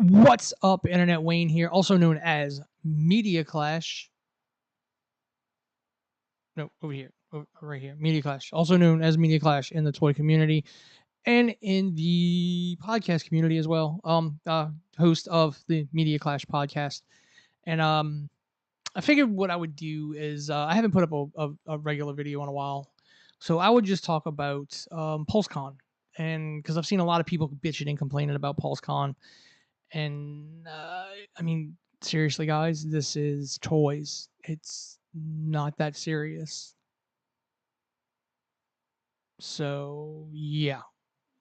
What's up, Internet Wayne here, also known as Media Clash. No, over here, right here, Media Clash, also known as Media Clash in the toy community and in the podcast community as well. Host of the Media Clash podcast, and I figured what I would do is I haven't put up a regular video in a while, so I would just talk about Pulsecon, and because I've seen a lot of people bitching and complaining about Pulsecon. And I mean, seriously, guys, this is toys. It's not that serious. So, yeah,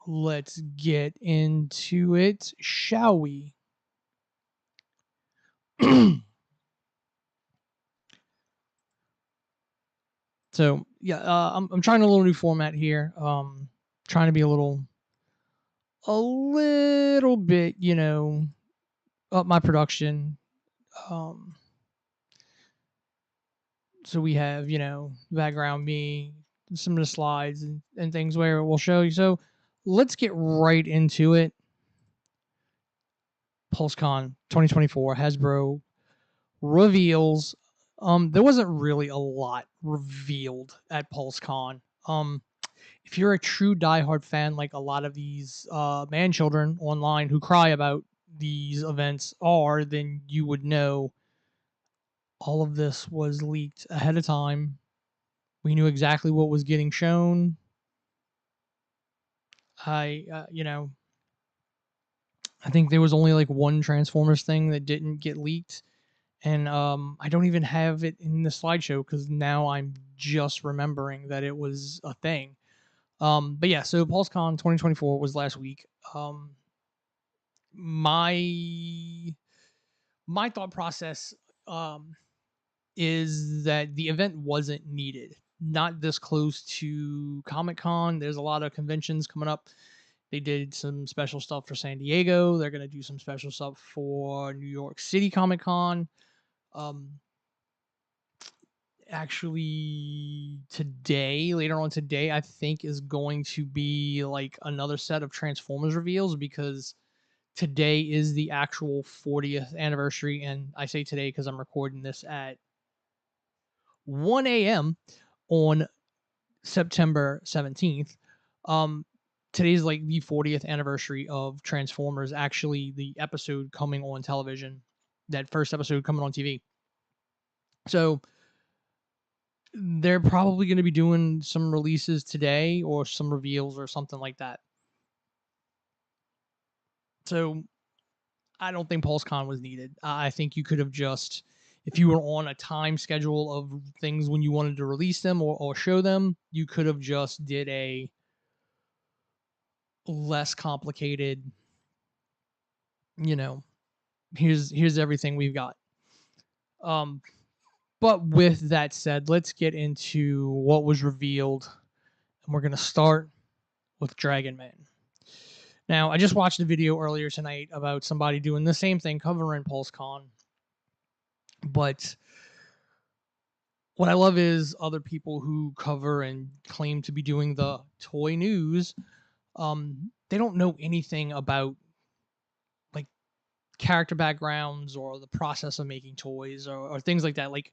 let's get into it, shall we? So, yeah, I'm trying a little new format here. Trying to be a little bit, up my production. Um, so we have, background me, some of the slides and things where we'll show you. So let's get right into it. PulseCon 2024 Hasbro reveals. There wasn't really a lot revealed at PulseCon. If you're a true diehard fan, like a lot of these man children online who cry about these events are, then you would know all of this was leaked ahead of time. We knew exactly what was getting shown. I think there was only like one Transformers thing that didn't get leaked, and I don't even have it in the slideshow because now I'm just remembering that it was a thing. But yeah, so PulseCon 2024 was last week. My thought process is that the event wasn't needed. Not this close to Comic Con. There's a lot of conventions coming up. They did some special stuff for San Diego. They're going to do some special stuff for New York City Comic Con. Actually, later on today, I think is going to be like another set of Transformers reveals because today is the actual 40th anniversary. And I say today because I'm recording this at 1 a.m. on September 17th. Today's like the 40th anniversary of Transformers, actually the episode coming on television, that first episode coming on TV. So they're probably going to be doing some releases today or some reveals or something like that. So I don't think PulseCon was needed. I think you could have just, if you were on a time schedule of things when you wanted to release them or show them, you could have just did a less complicated, here's everything we've got. But with that said, let's get into what was revealed, and we're going to start with Dragon Man. Now, I just watched a video earlier tonight about somebody doing the same thing, covering PulseCon. But what I love is other people who cover and claim to be doing the toy news. They don't know anything about like character backgrounds or the process of making toys or things like that. Like,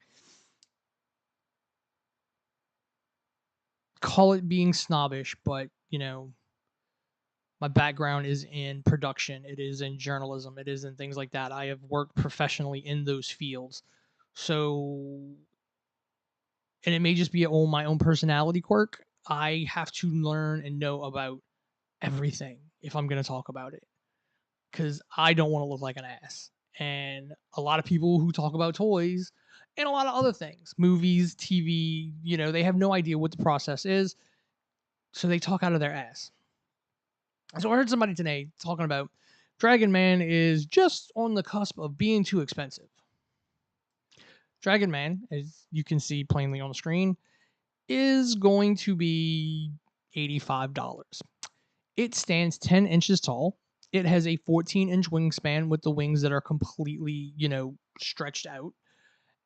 call it being snobbish, but my background is in production, it is in journalism, it is in things like that. I have worked professionally in those fields. So, and it may just be my own personality quirk, I have to learn and know about everything if I'm going to talk about it, because I don't want to look like an ass. And a lot of people who talk about toys and a lot of other things, movies, TV, they have no idea what the process is, so they talk out of their ass. So I heard somebody today talking about Dragon Man is just on the cusp of being too expensive. Dragon Man, as you can see plainly on the screen, is going to be $85. It stands 10 inches tall. It has a 14-inch wingspan with the wings that are completely, stretched out.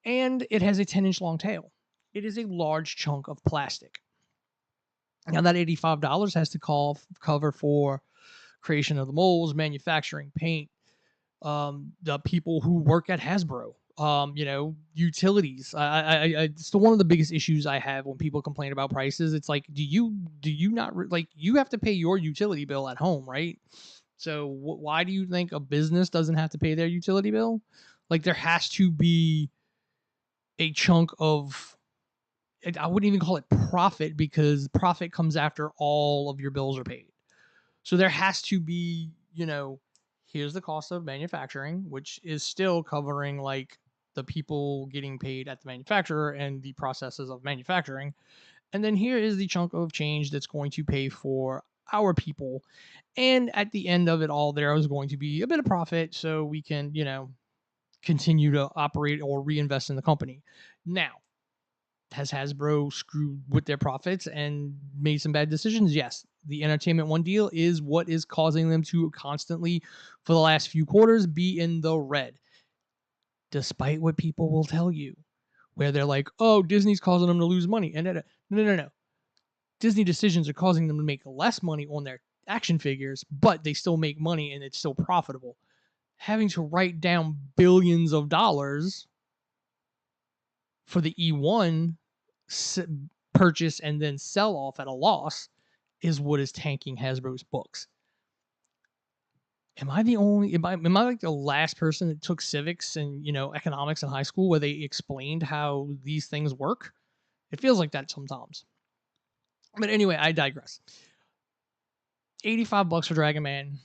And it has a 10-inch long tail. It is a large chunk of plastic. Now, that $85 has to cover for creation of the molds, manufacturing, paint, the people who work at Hasbro, utilities. It's still one of the biggest issues I have when people complain about prices. It's like, do you not like, you have to pay your utility bill at home, right? So why do you think a business doesn't have to pay their utility bill? Like, there has to be a chunk of, I wouldn't even call it profit, because profit comes after all of your bills are paid. So there has to be, here's the cost of manufacturing, which is still covering like the people getting paid at the manufacturer and the processes of manufacturing. And then here is the chunk of change that's going to pay for our people. And at the end of it all, there is going to be a bit of profit so we can, continue to operate or reinvest in the company. Now, has Hasbro screwed with their profits and made some bad decisions? Yes. The Entertainment One deal is what is causing them to constantly, for the last few quarters, be in the red, despite what people will tell you, where they're like, oh, Disney's causing them to lose money. And no. Disney decisions are causing them to make less money on their action figures, but they still make money and it's still profitable. Having to write down billions of dollars for the E1 purchase and then sell off at a loss is what is tanking Hasbro's books. Am I like the last person that took civics and, economics in high school where they explained how these things work? It feels like that sometimes. But anyway, I digress. $85 for Dragon Man.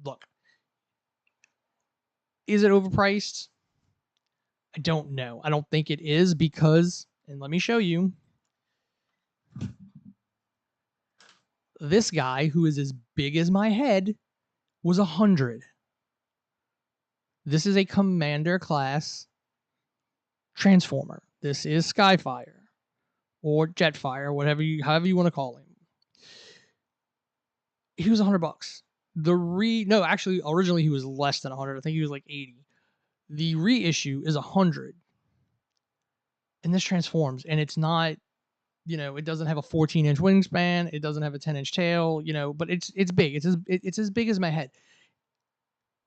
Look, is it overpriced? I don't know. I don't think it is, because, and let me show you, this guy who is as big as my head was 100. This is a Commander class Transformer. This is Skyfire or Jetfire, however you want to call him. He was $100. No, actually, originally he was less than 100. I think he was like 80. The reissue is 100, and this transforms, and it's not, it doesn't have a 14-inch wingspan, it doesn't have a 10-inch tail, but it's big. It's as big as my head.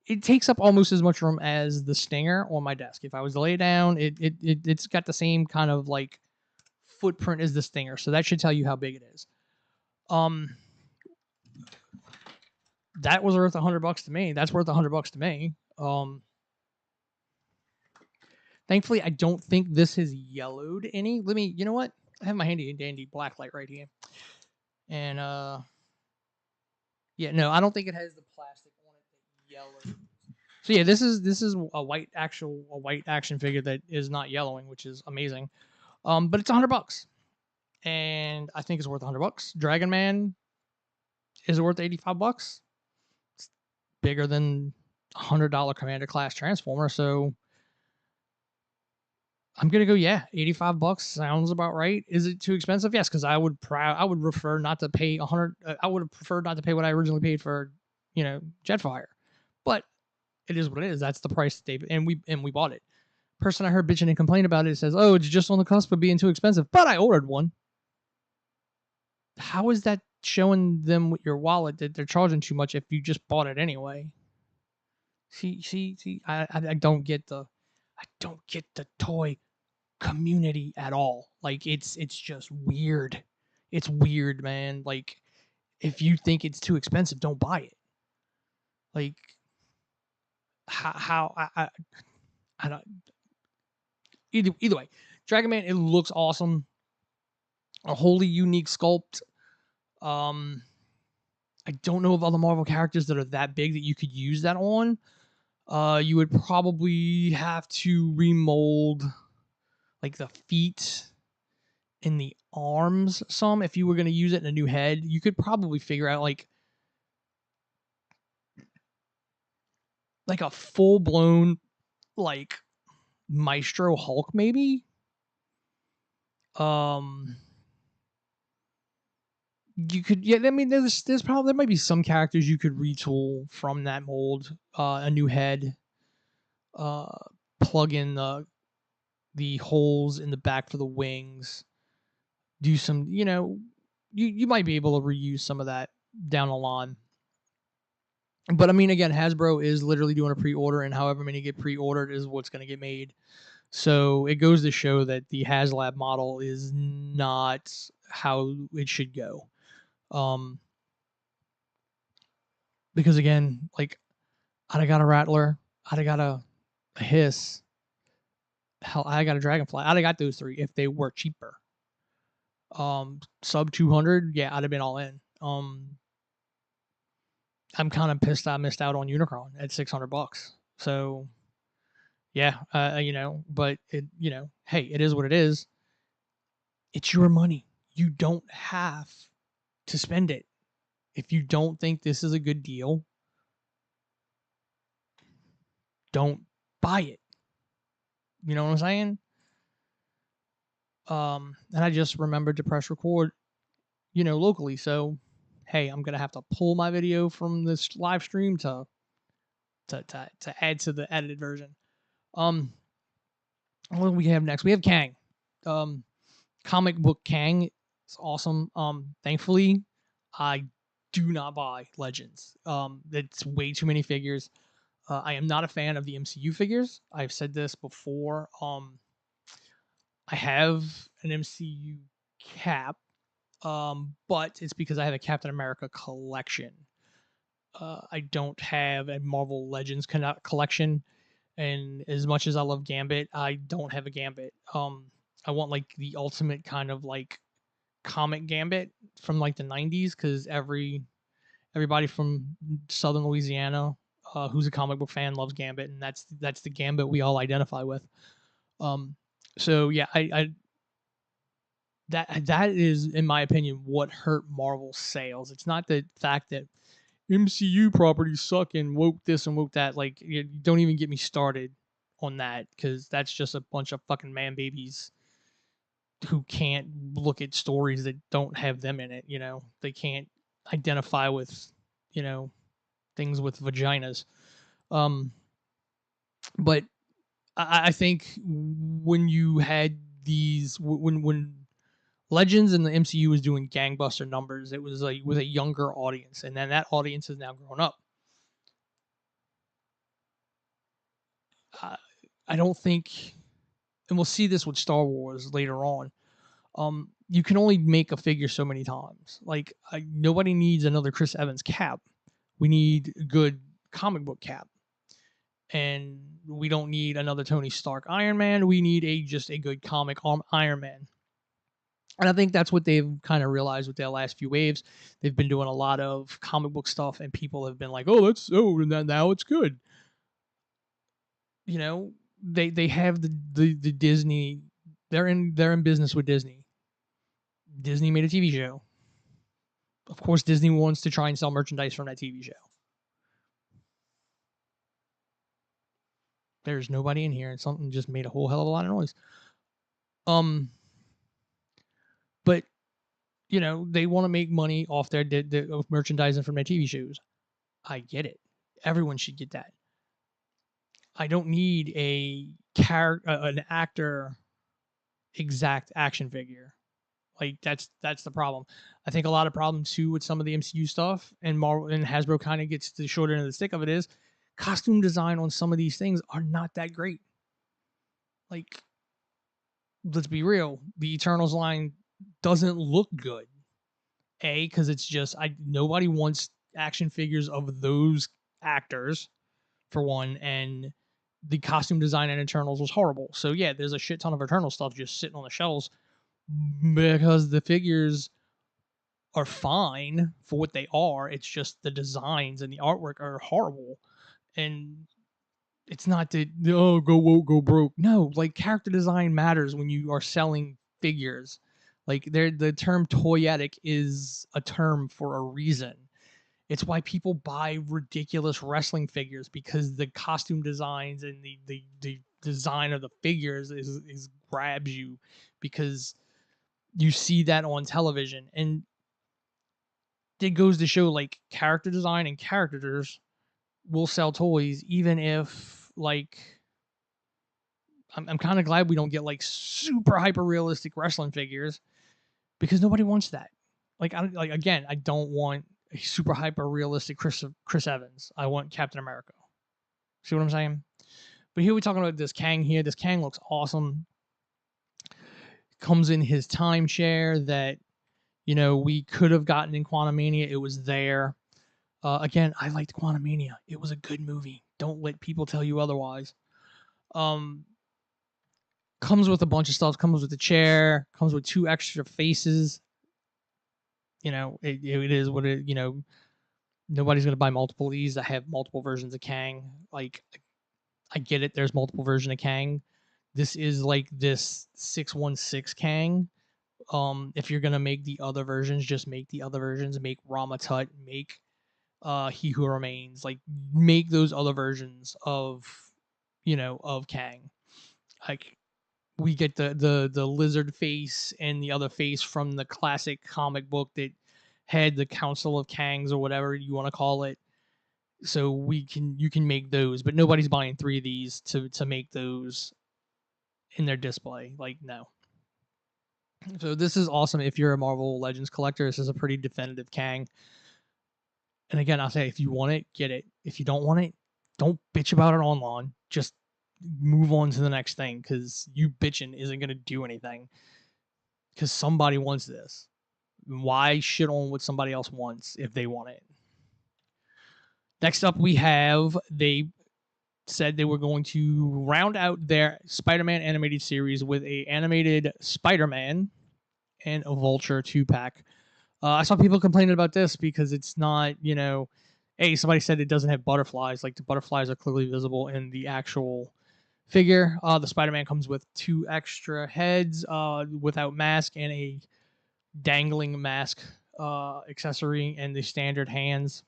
It takes up almost as much room as the Stinger on my desk. If I was to lay down, it's got the same kind of like footprint as the Stinger, so that should tell you how big it is. That was worth $100 to me. That's worth $100 to me. Thankfully, I don't think this has yellowed any. You know what? I have my handy dandy black light right here, and yeah, no, I don't think it has the plastic on it that yellows. So yeah, this is a white action figure that is not yellowing, which is amazing. But it's $100, and I think it's worth $100. Dragon Man is worth $85. It's bigger than $100 Commander class Transformer, so I'm gonna go, yeah, $85 sounds about right. Is it too expensive? Yes, because I would prefer not to pay 100. I would have preferred not to pay what I originally paid for, Jetfire, but it is what it is. That's the price, David, and we bought it. Person I heard bitching and complaining about it says, "Oh, it's just on the cusp of being too expensive," but I ordered one. How is that showing them with your wallet that they're charging too much if you just bought it anyway? See. I don't get the toy community at all. Like, it's just weird. It's weird, man. Like, if you think it's too expensive, don't buy it. Like, how I don't. Either way, Dragon Man, it looks awesome. A wholly unique sculpt. I don't know of other Marvel characters that are that big that you could use that on. You would probably have to remold like the feet and the arms some if you were going to use it in a new head. You could probably figure out like a full-blown like Maestro Hulk maybe. You could, yeah, I mean, there's probably, there might be some characters you could retool from that mold, a new head, plug in the holes in the back for the wings, do some, you might be able to reuse some of that down the line. But I mean, again, Hasbro is literally doing a pre-order, and however many get pre-ordered is what's going to get made. So it goes to show that the HasLab model is not how it should go. Because again, like I'd have got a Rattler, I'd have got a Hiss, hell, I got a Dragonfly. I'd have got those three if they were cheaper. Sub 200, yeah, I'd have been all in. I'm kind of pissed I missed out on Unicron at $600. So yeah, but hey, it is what it is. It's your money. You don't have to spend it. If you don't think this is a good deal, don't buy it. You know what I'm saying? And I just remembered to press record, locally. So, hey, I'm gonna have to pull my video from this live stream to add to the edited version. Um, what do we have next? We have Kang. Comic book Kang is awesome. Thankfully, I do not buy Legends. It's way too many figures. I am not a fan of the MCU figures. I've said this before. I have an MCU cap, but it's because I have a Captain America collection. I don't have a Marvel Legends collection, and as much as I love Gambit, I don't have a Gambit. I want like the ultimate kind of like comic Gambit from like the '90s, because everybody from Southern Louisiana who's a comic book fan loves Gambit, and that's the Gambit we all identify with. Um, so yeah, I that is, in my opinion, what hurt Marvel's sales. It's not the fact that MCU properties suck and woke this and woke that. Like, don't even get me started on that, because that's just a bunch of fucking man babies who can't look at stories that don't have them in it. They can't identify with you know things with vaginas. Um, but I think when you had these when Legends and the MCU was doing gangbuster numbers, it was like with a younger audience, and then that audience has now grown up. I don't think, and we'll see this with Star Wars later on. You can only make a figure so many times. Like, nobody needs another Chris Evans cap. We need a good comic book cap, and we don't need another Tony Stark Iron Man. We need just a good comic Iron Man. And I think that's what they've kind of realized with their last few waves. They've been doing a lot of comic book stuff, and people have been like, now it's good. They have the Disney. They're in business with Disney. Disney made a TV show. Of course, Disney wants to try and sell merchandise from that TV show. There's nobody in here, and something just made a whole hell of a lot of noise. But they want to make money off their merchandising from their TV shows. I get it. Everyone should get that. I don't need an actor exact action figure. Like, that's the problem. I think a lot of problems too with some of the MCU stuff, and Marvel and Hasbro kind of gets the short end of the stick of it, is costume design on some of these things are not that great. Like, let's be real, the Eternals line doesn't look good. Because it's just nobody wants action figures of those actors, for one, and the costume design in Eternals was horrible. So yeah, there's a shit ton of Eternal stuff just sitting on the shelves because the figures are fine for what they are. It's just the designs and the artwork are horrible. And it's not that, go woke, go broke. No, like, character design matters when you are selling figures. Like, the term toyetic is a term for a reason. It's why people buy ridiculous wrestling figures, because the costume designs and the design of the figures is grabs you, because you see that on television. And it goes to show, like, character design and characters will sell toys, even if, like, I'm kind of glad we don't get like super hyper realistic wrestling figures, because nobody wants that. Like, again, I don't want a super hyper realistic Chris Evans. I want Captain America. See what I'm saying? But here we're talking about this Kang here. This Kang looks awesome. Comes in his timeshare that, we could have gotten in Quantumania. It was there. Again, I liked Quantumania. It was a good movie. Don't let people tell you otherwise. Comes with a bunch of stuff. Comes with a chair. Comes with 2 extra faces. It is what it. Nobody's gonna buy multiple of these that have multiple versions of Kang. Like, I get it. There's multiple versions of Kang. This is like this 616 Kang. If you're gonna make the other versions, just make the other versions. Make Rama Tut. Make He Who Remains. Like, make those other versions of Kang. Like, we get the lizard face and the other face from the classic comic book that had the Council of Kangs or whatever you want to call it. So you can make those, but nobody's buying 3 of these to make those in their display. Like, no. So this is awesome if you're a Marvel Legends collector. This is a pretty definitive Kang. And again, I'll say, if you want it, get it. If you don't want it, don't bitch about it online. Just move on to the next thing, because you bitching isn't going to do anything, because somebody wants this. Why shit on what somebody else wants if they want it? Next up, they said they were going to round out their Spider-Man animated series with a animated Spider-Man and a Vulture 2-pack. I saw people complaining about this because it's not, somebody said it doesn't have butterflies. Like, the butterflies are clearly visible in the actual figure. The Spider-Man comes with 2 extra heads without mask and a dangling mask accessory and the standard hands.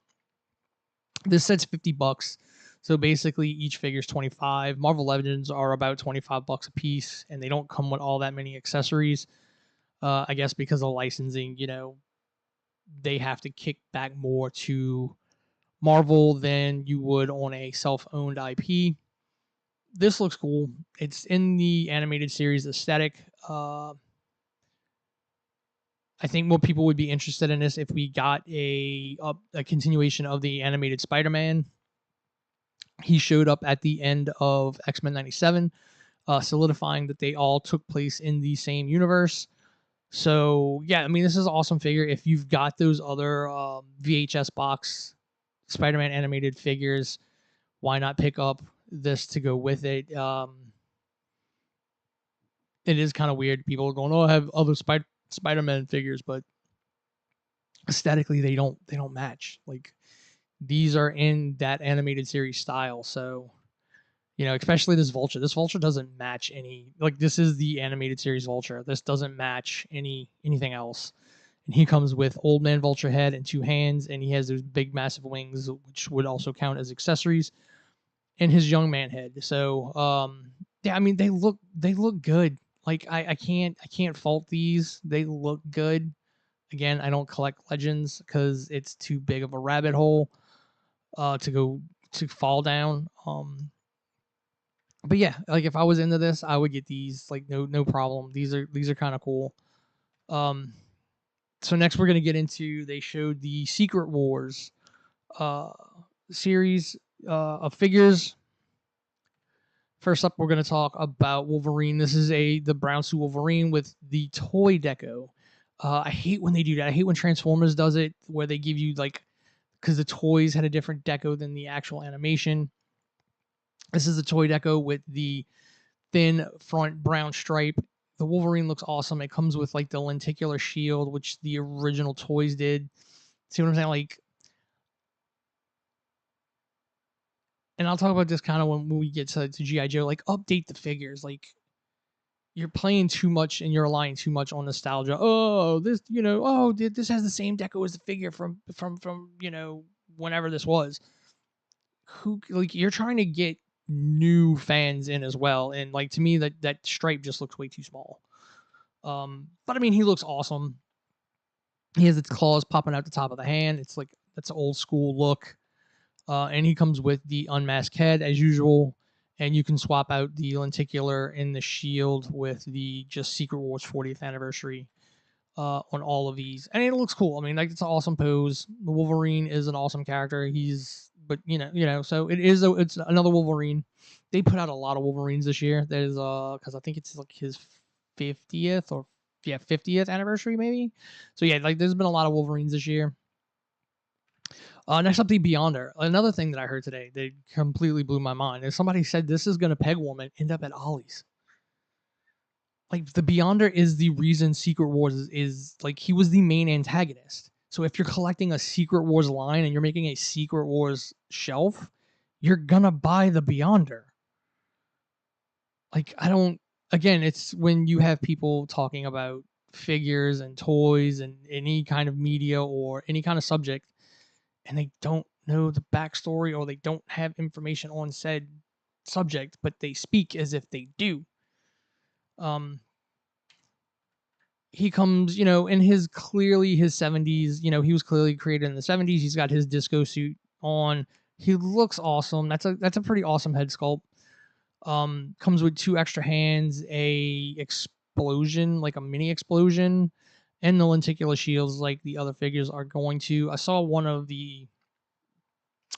This set's $50. So basically each figure is $25. Marvel Legends are about $25 a piece, and they don't come with all that many accessories. I guess because of licensing, they have to kick back more to Marvel than you would on a self-owned IP. This looks cool. It's in the animated series aesthetic. I think more people would be interested in this if we got a continuation of the animated Spider-Man. He showed up at the end of X-Men 97, solidifying that they all took place in the same universe. So, yeah, I mean, this is an awesome figure. If you've got those other VHS box Spider-Man animated figures, why not pick up this to go with it? It is kind of weird. People are going, "Oh, I have other Spider-Man figures," but aesthetically they don't match. Like, these are in that animated series style. So, especially this Vulture. This Vulture doesn't match any. Like, this is the animated series Vulture. This doesn't match anything else. And he comes with Old Man Vulture head and 2 hands, and he has those big massive wings, which would also count as accessories, and his Young Man head. So, yeah, I mean, they look good. Like, I can't fault these. They look good. Again, I don't collect Legends because it's too big of a rabbit hole to fall down. But yeah, like, if I was into this, I would get these. Like, no problem. These are kind of cool. So next we're gonna get into, they showed the Secret Wars series of figures. First up, we're going to talk about Wolverine. This is the brown suit Wolverine with the toy deco. I hate when they do that. I hate when Transformers does it, where they give you, like, because the toys had a different deco than the actual animation. This is the toy deco with the thin front brown stripe. The Wolverine looks awesome. It comes with, like, the lenticular shield, which the original toys did. See what I'm saying? Like, and I'll talk about this kind of when we get to G.I. Joe. Like, update the figures. Like, you're playing too much and you're relying too much on nostalgia. Oh, this, this has the same deco as the figure from whenever this was. You're trying to get new fans in as well, and, like, to me, that stripe just looks way too small. But I mean, he looks awesome. He has its claws popping out the top of the hand. It's like, that's an old school look. And he comes with the unmasked head as usual, and you can swap out the lenticular and the shield with the just Secret Wars 40th anniversary on all of these, and it looks cool. I mean, like, it's an awesome pose. The Wolverine is an awesome character. But so it's another Wolverine. They put out a lot of Wolverines this year. There's because I think it's like his 50th or 50th anniversary maybe. So yeah, like there's been a lot of Wolverines this year. Next up, the Beyonder. Another thing that I heard today that completely blew my mind is somebody said this is gonna peg woman end up at Ollie's. Like, the Beyonder is the reason Secret Wars is like, he was the main antagonist. So if you're collecting a Secret Wars line and you're making a Secret Wars shelf, you're gonna buy the Beyonder. Like, I don't. Again, it's when you have people talking about figures and toys and any kind of media or any kind of subject, and they don't know the backstory or they don't have information on said subject, but they speak as if they do. He comes, in his 70s. He was clearly created in the 70s. He's got his disco suit on. He looks awesome. That's a pretty awesome head sculpt. Comes with 2 extra hands, a explosion, like a mini explosion, and the lenticular shields like the other figures are going to. I saw one of the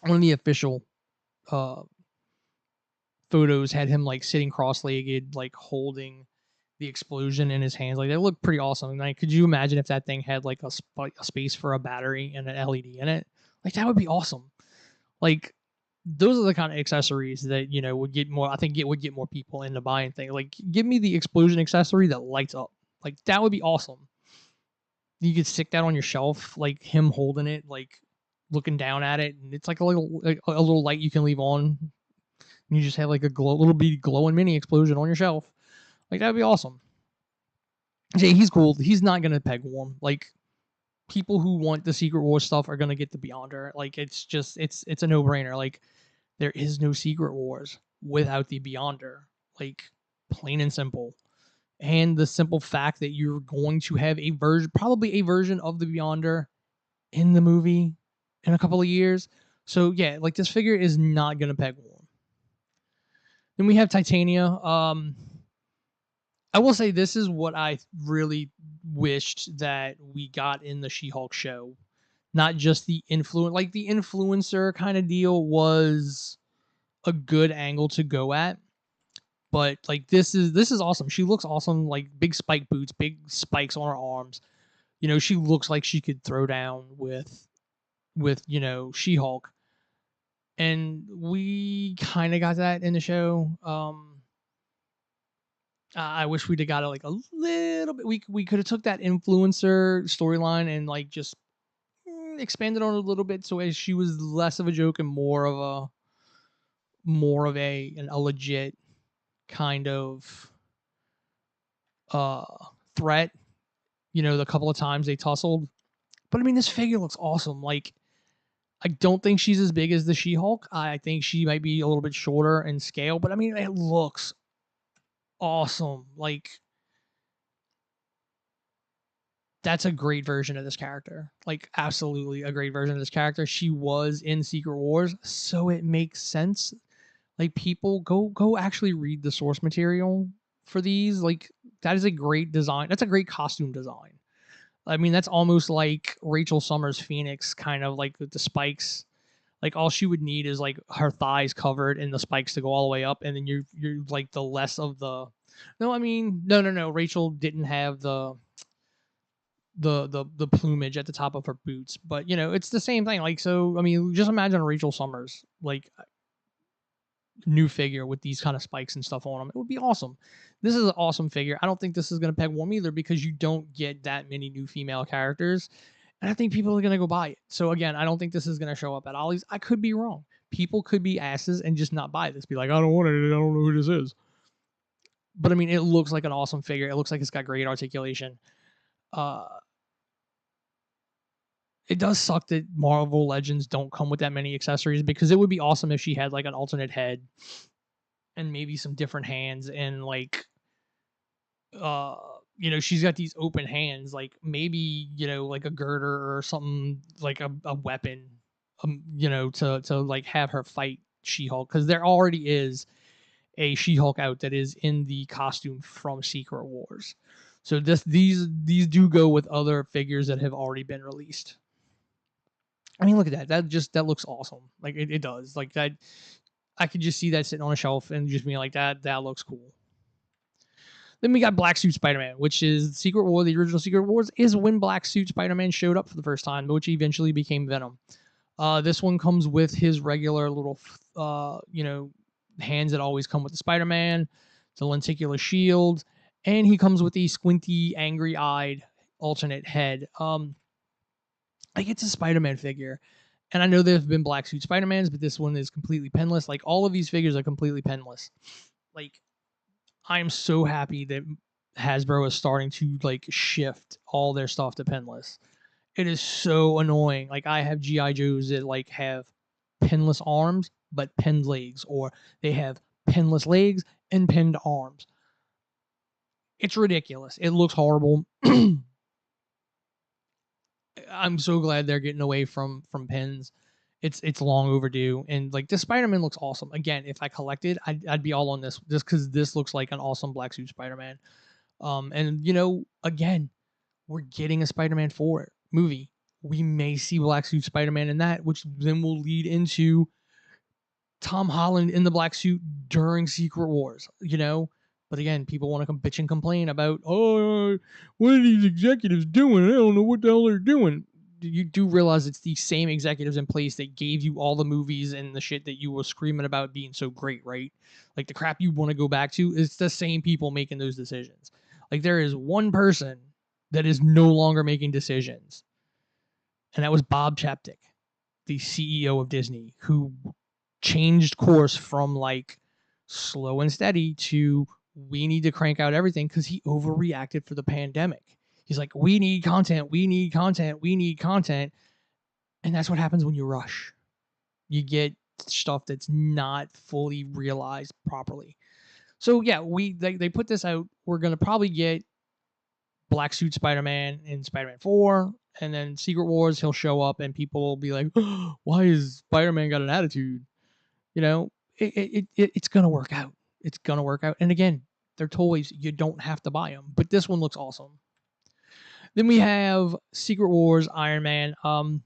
official photos had him like sitting cross-legged, like holding the explosion in his hands. Like, they look pretty awesome. Like, could you imagine if that thing had like a space for a battery and an LED in it? Like, that would be awesome. Like, those are the kind of accessories that would get more. I think it would get more people into buying things. Like, give me the explosion accessory that lights up. Like, that would be awesome. You could stick that on your shelf, like him holding it, like looking down at it, and it's like a little light you can leave on. And you just have like a little bitty glowing mini explosion on your shelf. Like, that'd be awesome. Jay, he's cool. He's not gonna peg warm. Like, people who want the Secret Wars stuff are gonna get the Beyonder. Like, it's a no brainer. Like, there is no Secret Wars without the Beyonder. Like, plain and simple. And the simple fact that you're going to have probably a version of the Beyonder in the movie in a couple of years. So yeah, like, this figure is not gonna peg warm. Then we have Titania. I will say this is what I really wished that we got in the She-Hulk show. Not just the like the influencer kind of deal was a good angle to go at, but like this is awesome. She looks awesome, like big spike boots, big spikes on her arms. She looks like she could throw down with She-Hulk. And we kind of got that in the show. I wish we'd have got it like a little bit. We could have took that influencer storyline and like just expanded on it a little bit, so as she was less of a joke and more of a legit kind of threat. The couple of times they tussled, but I mean, this figure looks awesome. Like, I don't think she's as big as the She-Hulk. I think she might be a little bit shorter in scale, but I mean, it looks awesome. Like, that's a great version of this character. Like, absolutely a great version of this character. She was in Secret Wars, so it makes sense. Like, people go actually read the source material for these. Like, that is a great design. That's a great costume design. I mean, that's almost like Rachel Summers' Phoenix, kind of like with the spikes. Like, all she would need is like her thighs covered and the spikes to go all the way up, and then you're like the less of the. No, I mean, no. Rachel didn't have the plumage at the top of her boots, but it's the same thing. Like, so I mean, just imagine Rachel Summers like new figure with these kind of spikes and stuff on them. It would be awesome. This is an awesome figure. I don't think this is going to peg warm either, because you don't get that many new female characters, and I think people are going to go buy it. So again, I don't think this is going to show up at Ollie's. I could be wrong. People could be asses and just not buy this. Be like, I don't want it. I don't know who this is. But I mean, it looks like an awesome figure. It looks like it's got great articulation. It does suck that Marvel Legends don't come with that many accessories, because it would be awesome if she had like an alternate head and maybe some different hands, and like she's got these open hands, like maybe like a girder or something, like a weapon, to like have her fight She-Hulk, because there already is a She-Hulk out that is in the costume from Secret Wars. So these do go with other figures that have already been released. I mean, look at that. That looks awesome. Like it does. Like that, I could just see that sitting on a shelf and just being like that looks cool. Then we got Black Suit Spider-Man, which is Secret War. The original Secret Wars is when Black Suit Spider-Man showed up for the first time, which eventually became Venom. This one comes with his regular little, hands that always come with the Spider-Man, the lenticular shield, and he comes with the squinty, angry-eyed alternate head. Like it's a Spider-Man figure, and I know there have been Black Suit Spider-Mans, but this one is completely penless. Like all of these figures are completely penless. Like I am so happy that Hasbro is starting to like shift all their stuff to penless. It is so annoying. Like I have GI Joes that like have pinless arms but pinned legs, or they have pinless legs and pinned arms. It's ridiculous. It looks horrible. I'm so glad they're getting away from pins. It's long overdue, and like this Spider-Man looks awesome. Again, if I collected, I'd be all on this just because this looks like an awesome Black Suit Spider-Man. And again, we're getting a Spider-Man 4 movie. We may see Black Suit Spider-Man in that, which then will lead into Tom Holland in the black suit during Secret Wars, But again, people want to come bitch and complain about, oh, what are these executives doing? I don't know what the hell they're doing. You do realize it's the same executives in place that gave you all the movies and the shit that you were screaming about being so great, right? Like the crap you want to go back to, it's the same people making those decisions. Like there is one person that is no longer making decisions, and that was Bob Chapek, the CEO of Disney, who changed course from like slow and steady to we need to crank out everything because he overreacted for the pandemic. He's like, we need content, we need content, we need content. And that's what happens when you rush. You get stuff that's not fully realized properly. So yeah, they put this out. We're gonna probably get Black Suit Spider-Man in Spider-Man 4, and then Secret Wars, he'll show up and people will be like, oh, why is Spider-Man got an attitude? It's gonna work out. It's gonna work out. And again, they're toys. You don't have to buy them. But this one looks awesome. Then we have Secret Wars Iron Man. And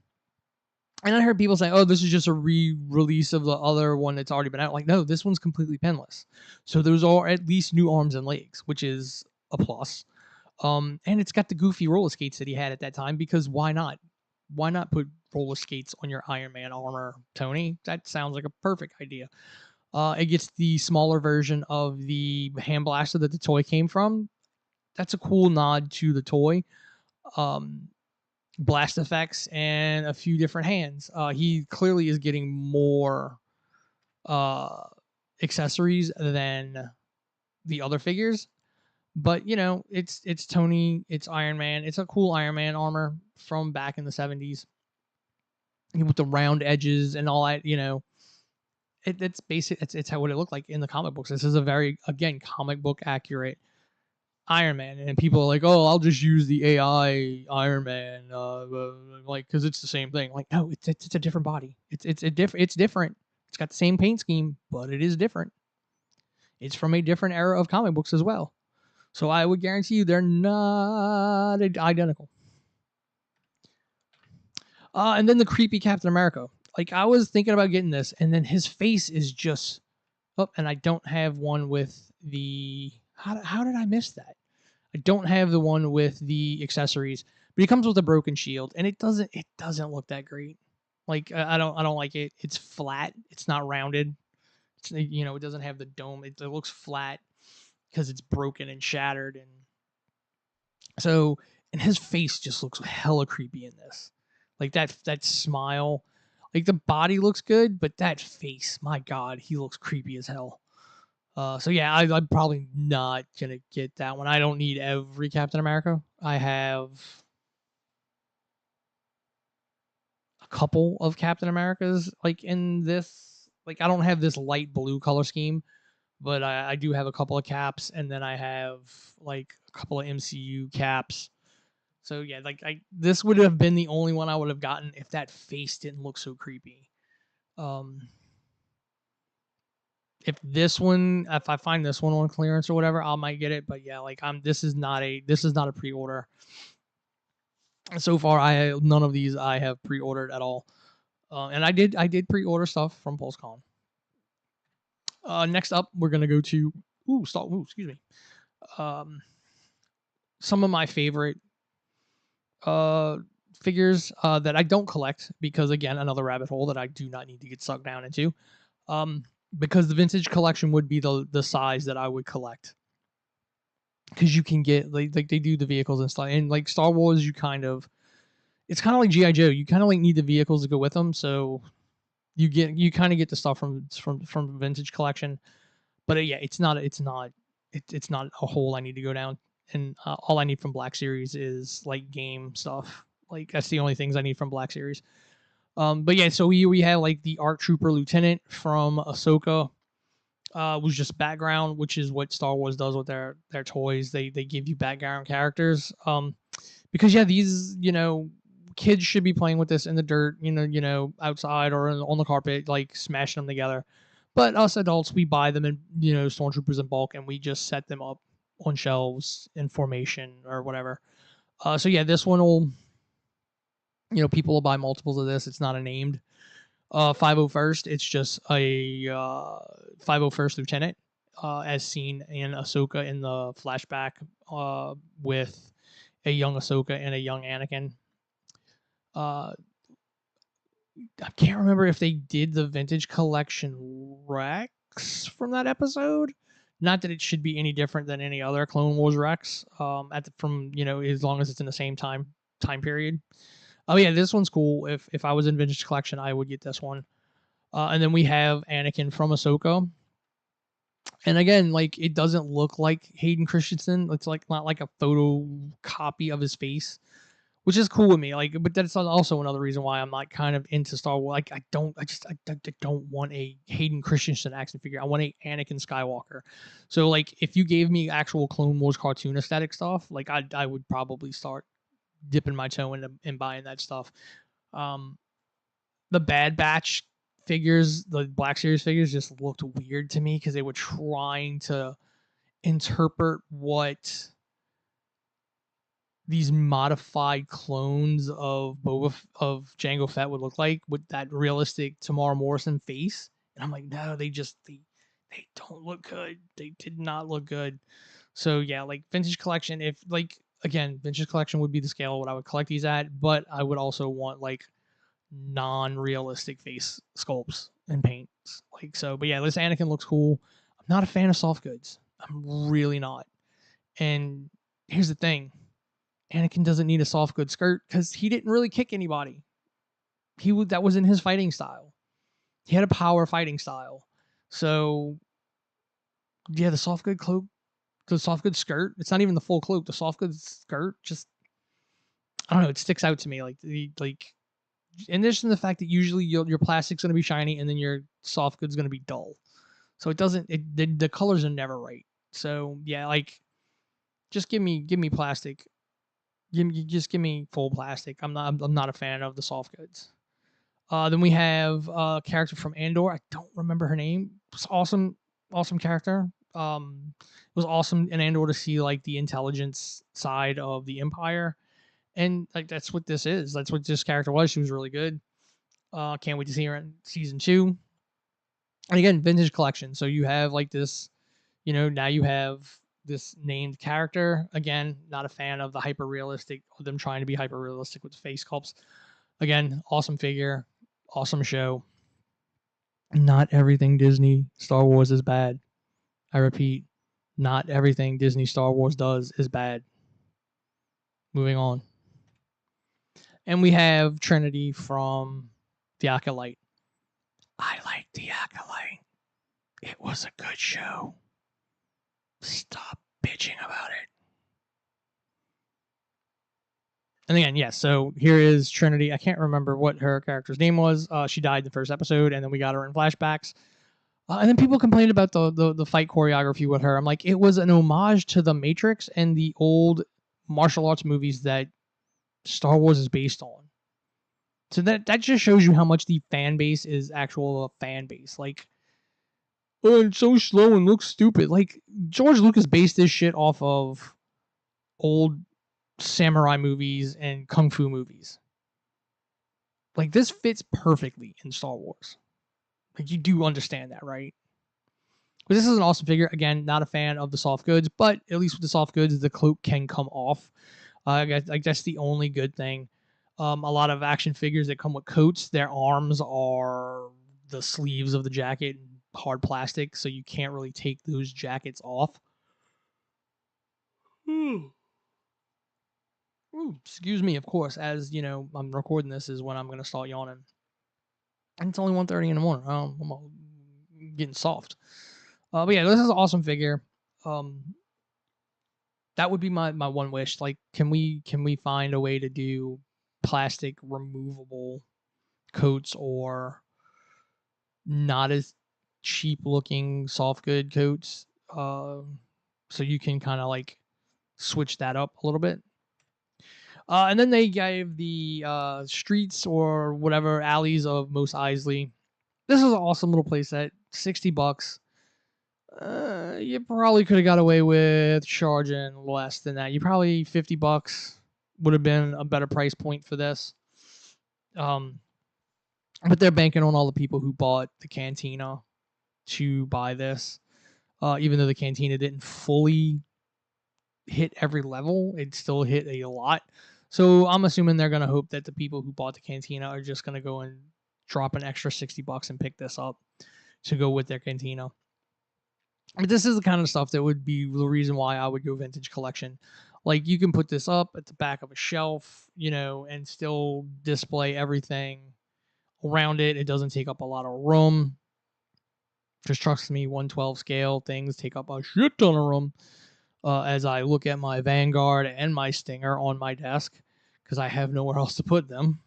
I heard people saying, "Oh, this is just a re-release of the other one that's already been out." Like, no, this one's completely penless. So those are at least new arms and legs, which is a plus. And it's got the goofy roller skates that he had at that time because why not? Why not put roller skates on your Iron Man armor, Tony? That sounds like a perfect idea. It gets the smaller version of the hand blaster that the toy came from. That's a cool nod to the toy. Blast effects and a few different hands. He clearly is getting more accessories than the other figures. But it's Tony, it's Iron Man. It's a cool Iron Man armor from back in the 70s with the round edges and all that. It's basic. It's how what it looked like in the comic books. This is a very, again, comic book accurate Iron Man, and people are like, "Oh, I'll just use the AI Iron Man," like because it's the same thing. Like, no, it's a different body. It's different. It's got the same paint scheme, but it is different. It's from a different era of comic books as well. So I would guarantee you they're not identical. And then the creepy Captain America. Like I was thinking about getting this, and then his face is just. Oh, and I don't have one with the. How did I miss that? I don't have the one with the accessories, but he comes with a broken shield, and it doesn't look that great. Like I don't like it. It's flat. It's not rounded. It doesn't have the dome. It looks flat because it's broken and shattered, and so and his face just looks hella creepy in this. Like that smile, like the body looks good, but that face, my God, he looks creepy as hell. So yeah, I'm probably not gonna get that one. I don't need every Captain America. I have a couple of Captain Americas like in this. Like I don't have this light blue color scheme, but I do have a couple of caps, and then I have like a couple of MCU caps. So yeah, like this would have been the only one I would have gotten if that face didn't look so creepy. Um, if I find this one on clearance or whatever, I might get it. But yeah, like this is not a pre-order. So far, none of these I have pre-ordered at all. And I did pre-order stuff from Pulsecon. Next up, we're gonna go to excuse me. Um, some of my favorite figures that I don't collect because again, another rabbit hole that I do not need to get sucked down into. Because the vintage collection would be the size that I would collect. Because you can get like they do the vehicles and stuff, and like Star Wars, it's kind of like GI Joe. You kind of like need the vehicles to go with them, so you kind of get the stuff from vintage collection. But yeah, it's not a hole I need to go down. And all I need from Black Series is like game stuff. Like that's the only things I need from Black Series. But yeah, so we have like the ARC Trooper Lieutenant from Ahsoka. Was just background, which is what Star Wars does with their toys. They give you background characters. Because yeah, these kids should be playing with this in the dirt, outside or on the carpet, like smashing them together. But us adults, we buy them in stormtroopers in bulk, and we just set them up on shelves in formation or whatever. So yeah, this one will, people will buy multiples of this. It's not a named 501st. It's just a 501st Lieutenant, as seen in Ahsoka in the flashback, with a young Ahsoka and a young Anakin. I can't remember if they did the vintage collection Rex from that episode. Not that it should be any different than any other Clone Wars Rex. As long as it's in the same time period. Oh yeah, this one's cool. If I was in vintage collection, I would get this one. And then we have Anakin from Ahsoka. And again, like it doesn't look like Hayden Christensen. It's like not like a photo copy of his face, which is cool with me. Like, but that's also another reason why I'm not kind of into Star Wars. Like, I don't want a Hayden Christensen action figure. I want a Anakin Skywalker. So, like, if you gave me actual Clone Wars cartoon aesthetic stuff, like, I would probably start dipping my toe into and buying that stuff. The Bad Batch figures, the Black Series figures, just looked weird to me because they were trying to interpret what these modified clones of Jango Fett would look like with that realistic Tamara Morrison face. And I'm like, no, they don't look good. They did not look good. So yeah, like vintage collection, if like again, vintage collection would be the scale what I would collect these at, but I would also want like non-realistic face sculpts and paints. Like so, but yeah, this Anakin looks cool. I'm not a fan of soft goods. I'm really not. And here's the thing. Anakin doesn't need a soft good skirt because he didn't really kick anybody. That was in his fighting style. He had a power fighting style. So yeah, the soft good cloak, the soft good skirt. It's not even the full cloak. The soft good skirt just, I don't know. It sticks out to me like. In addition to the fact that usually your plastic's going to be shiny and then your soft good's going to be dull. So it doesn't. The colors are never right. So yeah, like just give me plastic. Just give me full plastic. I'm not a fan of the soft goods. Then we have a character from Andor. I don't remember her name. It's awesome character. It was awesome in Andor to see like the intelligence side of the Empire, and like that's what this is. That's what this character was. She was really good. Can't wait to see her in season 2. And again, vintage collection. So you have like this, now you have this named character. Again, not a fan of the hyper realistic, of them trying to be hyper realistic with face sculpts. Again, awesome figure, awesome show. Not everything Disney Star Wars is bad. I repeat, not everything Disney Star Wars does is bad. Moving on. And we have Trinity from The Acolyte. I like The Acolyte. It was a good show. Stop bitching about it. And again, yes, so here is Trinity. I can't remember what her character's name was. She died in the first episode, and then we got her in flashbacks. And then people complained about the fight choreography with her. I'm like, it was an homage to The Matrix and the old martial arts movies that Star Wars is based on. So that just shows you how much the fan base is actual fan base. Like oh, it's so slow and looks stupid. Like, George Lucas based this shit off of old samurai movies and kung fu movies. Like, this fits perfectly in Star Wars. Like, you do understand that, right? But this is an awesome figure. Again, not a fan of the soft goods, but at least with the soft goods, the cloak can come off. I guess like that's the only good thing. A lot of action figures that come with coats, their arms are the sleeves of the jacket, hard plastic, so you can't really take those jackets off. Ooh, excuse me, of course. As you know, I'm recording this is when I'm gonna start yawning, and it's only 1:30 in the morning. I'm getting soft. But yeah, this is an awesome figure. Um, that would be my one wish. Like, can we find a way to do plastic removable coats or not as cheap looking soft good coats? So you can kind of like switch that up a little bit. And then they gave the streets or whatever alleys of Mos Eisley. This is an awesome little playset, $60. You probably could have got away with charging less than that. You probably $50 would have been a better price point for this. But they're banking on all the people who bought the Cantina to buy this. Even though the Cantina didn't fully hit every level, it still hit a lot. So I'm assuming they're gonna hope that the people who bought the Cantina are just gonna go and drop an extra $60 and pick this up to go with their Cantina. But this is the kind of stuff that would be the reason why I would go vintage collection. Like, you can put this up at the back of a shelf, and still display everything around it. It doesn't take up a lot of room. Just trust me, 112 scale things take up a shit ton of room. As I look at my Vanguard and my Stinger on my desk, because I have nowhere else to put them.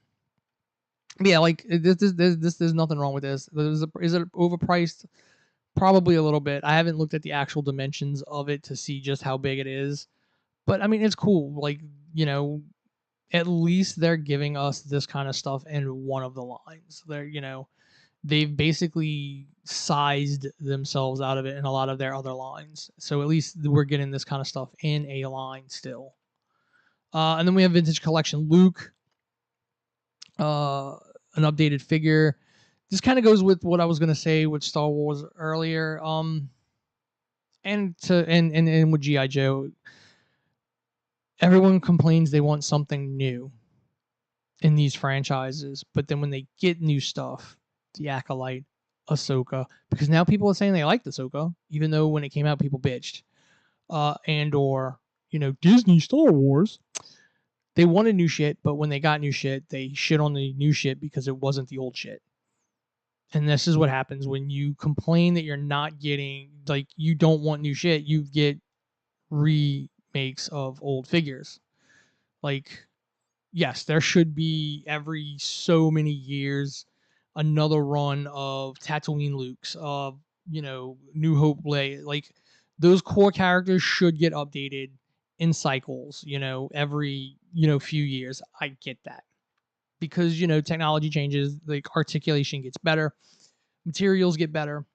But yeah, like there's nothing wrong with this. Is it overpriced? Probably a little bit. I haven't looked at the actual dimensions of it to see just how big it is. But I mean, it's cool. Like, at least they're giving us this kind of stuff in one of the lines. They've basically sized themselves out of it in a lot of their other lines. So at least we're getting this kind of stuff in a line still. And then we have Vintage Collection Luke, an updated figure. This kind of goes with what I was gonna say with Star Wars earlier. And with G.I. Joe, everyone complains they want something new in these franchises, but then when they get new stuff, the Acolyte, Ahsoka, because now people are saying they like Ahsoka, even though when it came out people bitched. Or Disney Star Wars, they wanted new shit, but when they got new shit, they shit on the new shit because it wasn't the old shit. And this is what happens when you complain that you're not getting, like, you don't want new shit, you get remakes of old figures. Like, yes, there should be every so many years another run of Tatooine Lukes, of New Hope Leia. Like, those core characters should get updated in cycles, every few years. I get that because technology changes, like articulation gets better, materials get better,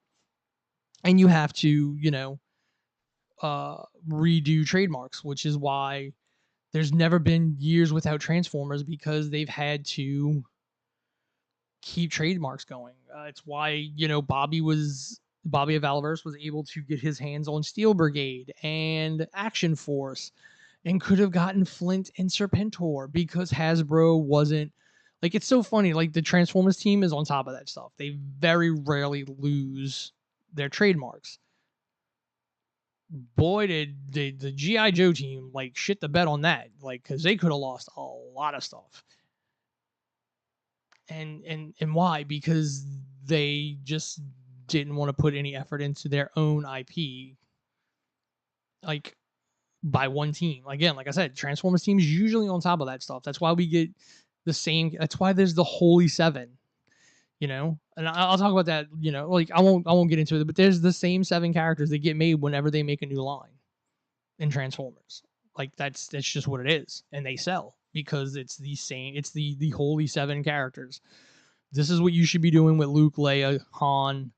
and you have to redo trademarks, which is why there's never been years without Transformers, because they've had to keep trademarks going. It's why Bobby of Valaverse was able to get his hands on Steel Brigade and Action Force, and could have gotten Flint and Serpentor, because Hasbro wasn't. Like, it's so funny. Like, the Transformers team is on top of that stuff. They very rarely lose their trademarks. Boy, did the G.I. Joe team like shit the bed on that, like, because they could have lost a lot of stuff. And why? Because they just didn't want to put any effort into their own IP, like, by one team. Again, like I said, Transformers team is usually on top of that stuff. That's why we get the same. That's why there's the Holy Seven, and I'll talk about that. Like, I won't get into it, but there's the same 7 characters that get made whenever they make a new line in Transformers. Like, that's just what it is, and they sell because it's the same. It's the Holy 7 characters. This is what you should be doing with Luke, Leia, Han,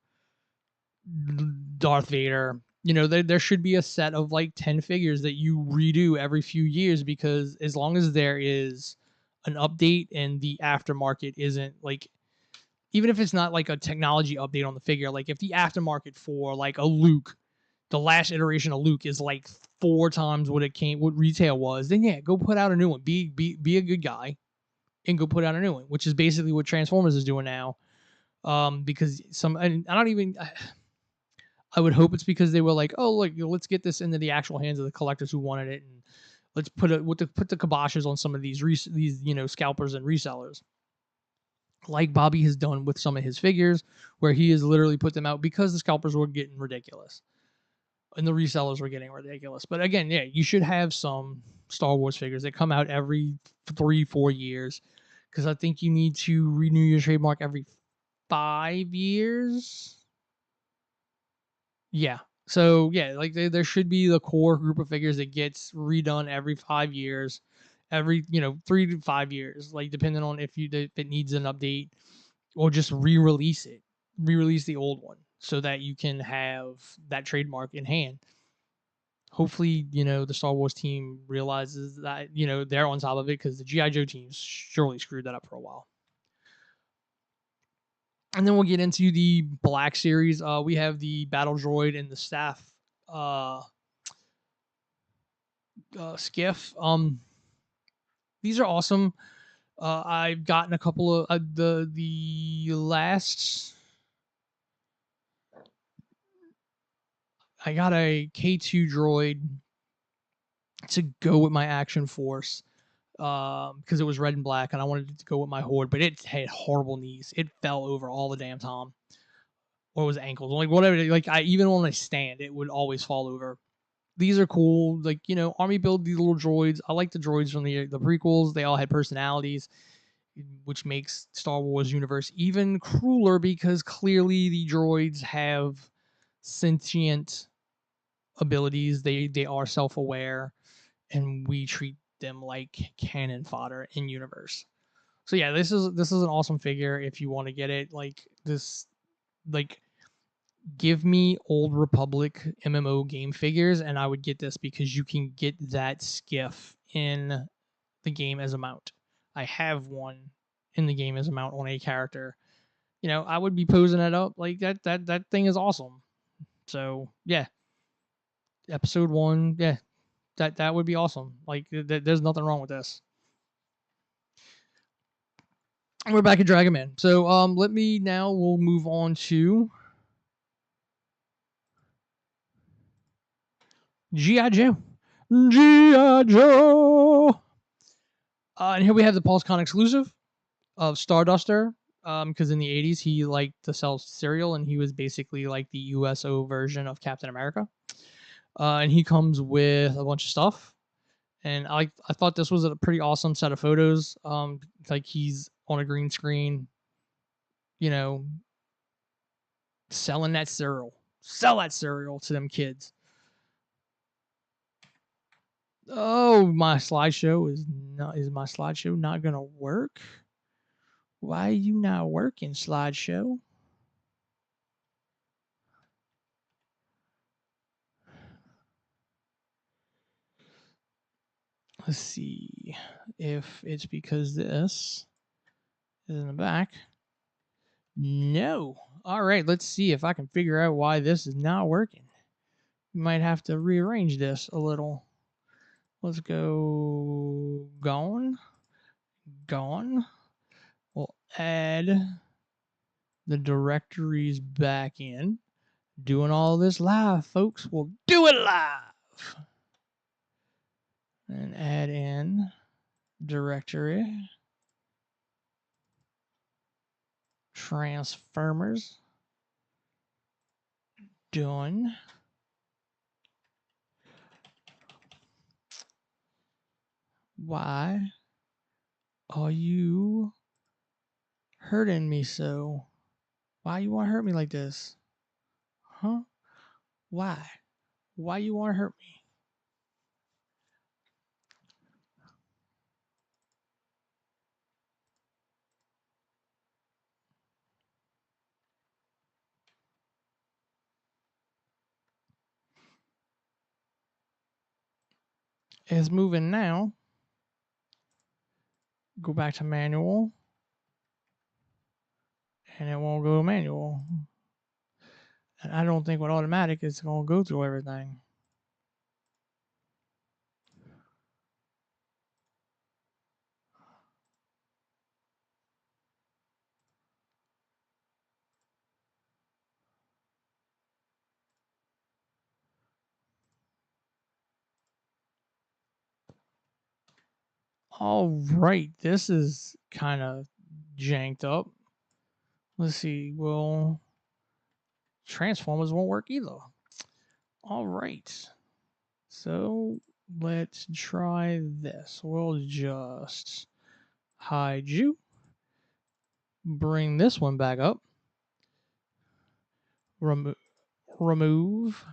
Darth Vader. There should be a set of like 10 figures that you redo every few years, because as long as there is an update and the aftermarket isn't like, even if it's not like a technology update on the figure, like if the aftermarket for like a Luke, the last iteration of Luke is like 4 times what retail was, then yeah, go put out a new one. Be a good guy and go put out a new one, which is basically what Transformers is doing now. Because and I don't even. I would hope it's because they were like, oh, look, let's get this into the actual hands of the collectors who wanted it, and let's put the kiboshes on some of these scalpers and resellers, like Bobby has done with some of his figures, where he has literally put them out because the scalpers were getting ridiculous and the resellers were getting ridiculous. But again, yeah, you should have some Star Wars figures that come out every 3-4 years, because I think you need to renew your trademark every 5 years. Yeah. So yeah, like there should be the core group of figures that gets redone every 5 years, every 3 to 5 years, like depending on if it needs an update, or just re-release the old one so that you can have that trademark in hand. Hopefully, the Star Wars team realizes that they're on top of it, because the GI Joe teams surely screwed that up for a while. And then we'll get into the Black Series. We have the Battle Droid and the Staff uh, skiff. These are awesome. I've gotten a couple of the last. I got a K2 droid to go with my Action Force, because it was red and black, and I wanted it to go with my Horde, but it had horrible knees. It fell over all the damn time, or it was ankles, like whatever. Like even on a stand, it would always fall over. These are cool. Like Army build these little droids. I like the droids from the prequels. They all had personalities, which makes Star Wars universe even crueler, because clearly the droids have sentient abilities. They are self-aware, and we treat them like cannon fodder in universe. So yeah, this is an awesome figure if you want to get it. Like this, like give me old Republic MMO game figures, and I would get this, because you can get that skiff in the game as a mount. I have one in the game as a mount on a character. I would be posing it up like that thing is awesome. So yeah, episode 1, yeah, that would be awesome. Like there's nothing wrong with this. We're back at Dragon Man. So we'll move on to G.I. Joe. G.I. Joe. And here we have the Pulsecon exclusive of Starduster. Because in the 80s he liked to sell cereal, and he was basically like the USO version of Captain America. And he comes with a bunch of stuff. And I thought this was a pretty awesome set of photos. Like he's on a green screen, you know, selling that cereal. Sell that cereal to them kids. Oh, my slideshow is my slideshow not gonna work? Why are you not working, slideshow? Let's see if it's because this is in the back. No. All right, let's see if I can figure out why this is not working. We might have to rearrange this a little. Let's go gone. Gone. We'll add the directories back in. Doing all this live, folks. We'll do it live. And add in directory. Transformers. Done. Why are you hurting me so? Why you want to hurt me like this? Huh? Why? Why you want to hurt me? is moving now. Go back to manual. And it won't go manual. And I don't think with automatic it's going to go through everything. All right, this is kind of janked up. Let's see. Well, Transformers won't work either. All right. So let's try this. We'll just hide you. Bring this one back up. Remove.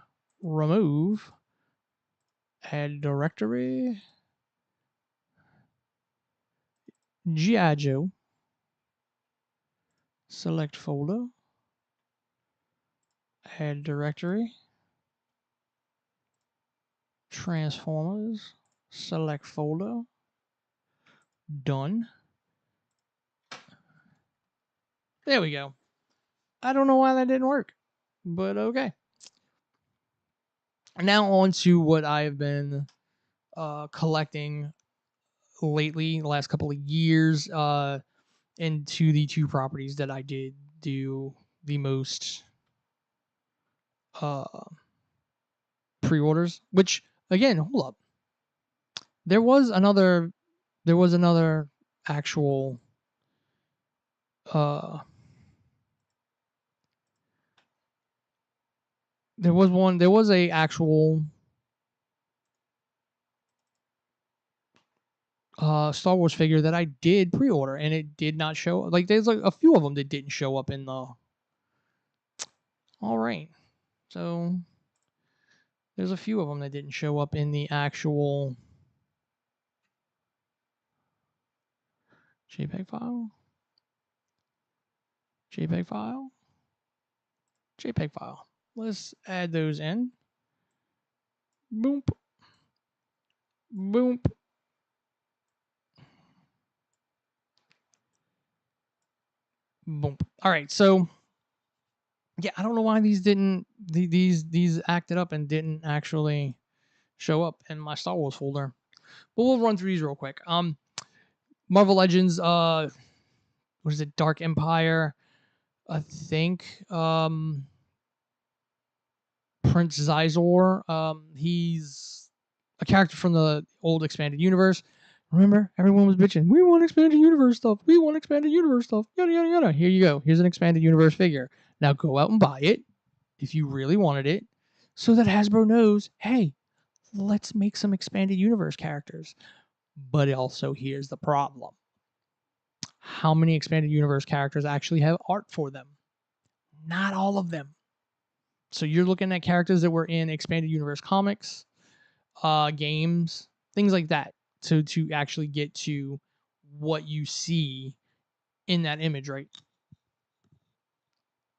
Add directory. G.I. Joe. Select folder. Add directory. Transformers. Select folder. Done. There we go. I don't know why that didn't work, but okay. Now on to what I've been collecting lately, the last couple of years, into the two properties that I did do the most pre-orders. Which again, hold up, there was another actual there was a actual Star Wars figure that I did pre-order, and it did not show. Like, there's like a few of them that didn't show up in the. All right, so there's a few of them that didn't show up in the actual JPEG file. JPEG file. JPEG file. Let's add those in. Boom. Boom. Boom. All right, so yeah, I don't know why these didn't these acted up and didn't actually show up in my Star Wars folder. But we'll run through these real quick. Marvel Legends, what is it? Dark Empire, I think. Prince Zizor. He's a character from the old expanded universe. Remember, everyone was bitching. We want expanded universe stuff. We want expanded universe stuff. Yada yada yada. Here you go. Here's an expanded universe figure. Now go out and buy it if you really wanted it, so that Hasbro knows, hey, let's make some expanded universe characters. But also, here's the problem. How many expanded universe characters actually have art for them? Not all of them. So you're looking at characters that were in expanded universe comics, games, things like that, to actually get to what you see in that image, right?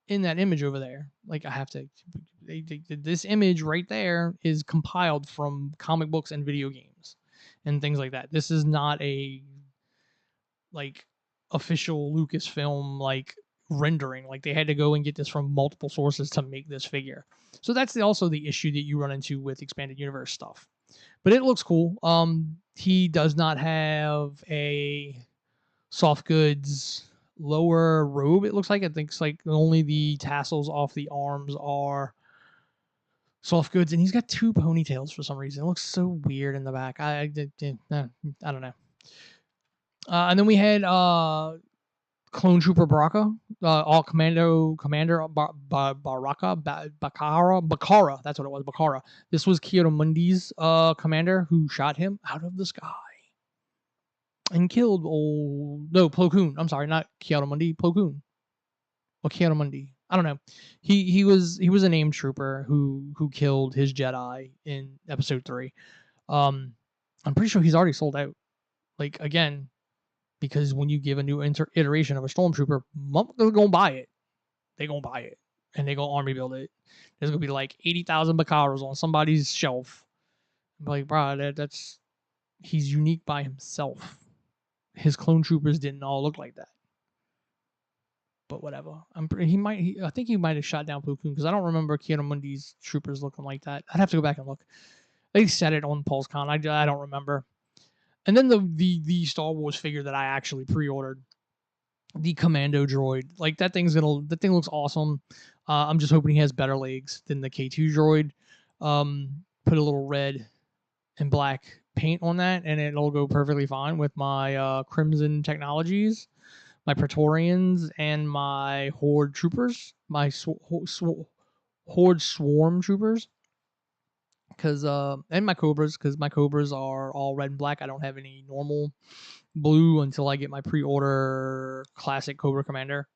In that image over there, like I have to, this image right there is compiled from comic books and video games and things like that. This is not a like official Lucasfilm like rendering. Like, they had to go and get this from multiple sources to make this figure. So that's also the issue that you run into with expanded universe stuff. But it looks cool. He does not have a soft goods lower robe. It looks like, it thinks like only the tassels off the arms are soft goods, and he's got two ponytails for some reason. It looks so weird in the back. I don't know. And then we had Clone Trooper Baraka, All Commander Baraka, Bakara. That's what it was, Bakara. This was Kiyomundi's commander who shot him out of the sky and killed Plo Koon. I'm sorry, not Kiyomundi, Plo Koon. Or Kiyomundi. I don't know. He was a named trooper who killed his Jedi in Episode 3. I'm pretty sure he's already sold out. Like, again, because when you give a new iteration of a stormtrooper, they're gonna buy it. They're gonna buy it, and they're gonna army build it. There's gonna be like 80,000 Bakaros on somebody's shelf. I'm like, bro, that's he's unique by himself. His clone troopers didn't all look like that. But whatever. I think he might have shot down Plo Koon because I don't remember Kiyomundi's troopers looking like that. I'd have to go back and look. They said it on Pulsecon. I don't remember. And then the Star Wars figure that I actually pre-ordered, the Commando droid. Like that thing looks awesome. I'm just hoping he has better legs than the K2 droid. Put a little red and black paint on that, and it'll go perfectly fine with my Crimson Technologies, my Praetorians, and my Horde troopers, my Horde Swarm troopers, and my Cobras, because my Cobras are all red and black. I don't have any normal blue until I get my pre-order classic Cobra Commander.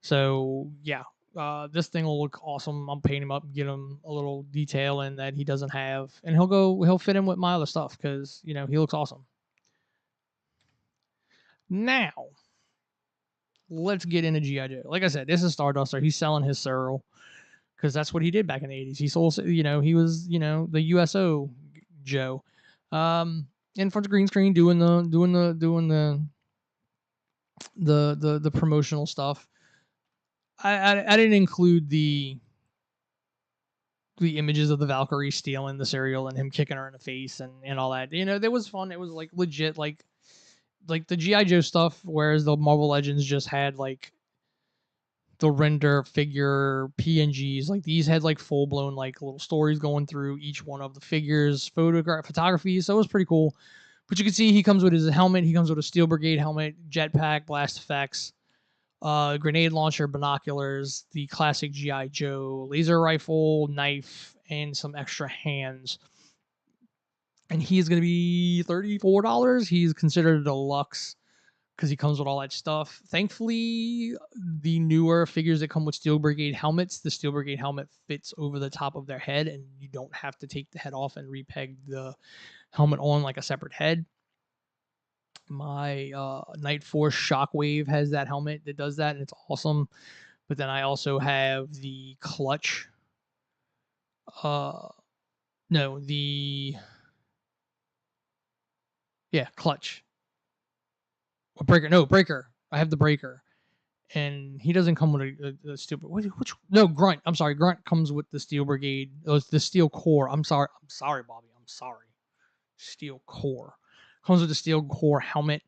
So yeah, this thing will look awesome. I'm painting him up, get him a little detail in that he doesn't have, and he'll fit in with my other stuff because he looks awesome. Now, let's get into G.I. Joe. Like I said, this is Starduster. He's selling his Cyril because that's what he did back in the 80s. He sold, he was, the USO Joe. In front of green screen doing the promotional stuff. I didn't include the images of the Valkyrie stealing the cereal and him kicking her in the face and all that. That was fun. It was like legit like the G.I. Joe stuff, whereas the Marvel Legends just had like the render figure PNGs. Like these had like full blown like little stories going through each one of the figures, photography. So it was pretty cool. But you can see he comes with his helmet. He comes with a Steel Brigade helmet, jetpack, blast effects, grenade launcher, binoculars, the classic G.I. Joe laser rifle, knife, and some extra hands. And he's going to be $34. He's considered a deluxe because he comes with all that stuff. Thankfully, the newer figures that come with Steel Brigade helmets, the Steel Brigade helmet fits over the top of their head, and you don't have to take the head off and repeg the helmet on like a separate head. My Night Force Shockwave has that helmet that does that, and it's awesome. But then I also have the Clutch. Clutch. Or Breaker. No, Breaker. I have the Breaker. And he doesn't come with a Steel. Grunt. I'm sorry. Grunt comes with the Steel Brigade. The Steel Core. I'm sorry, Bobby. I'm sorry. Steel Core comes with the Steel Core helmet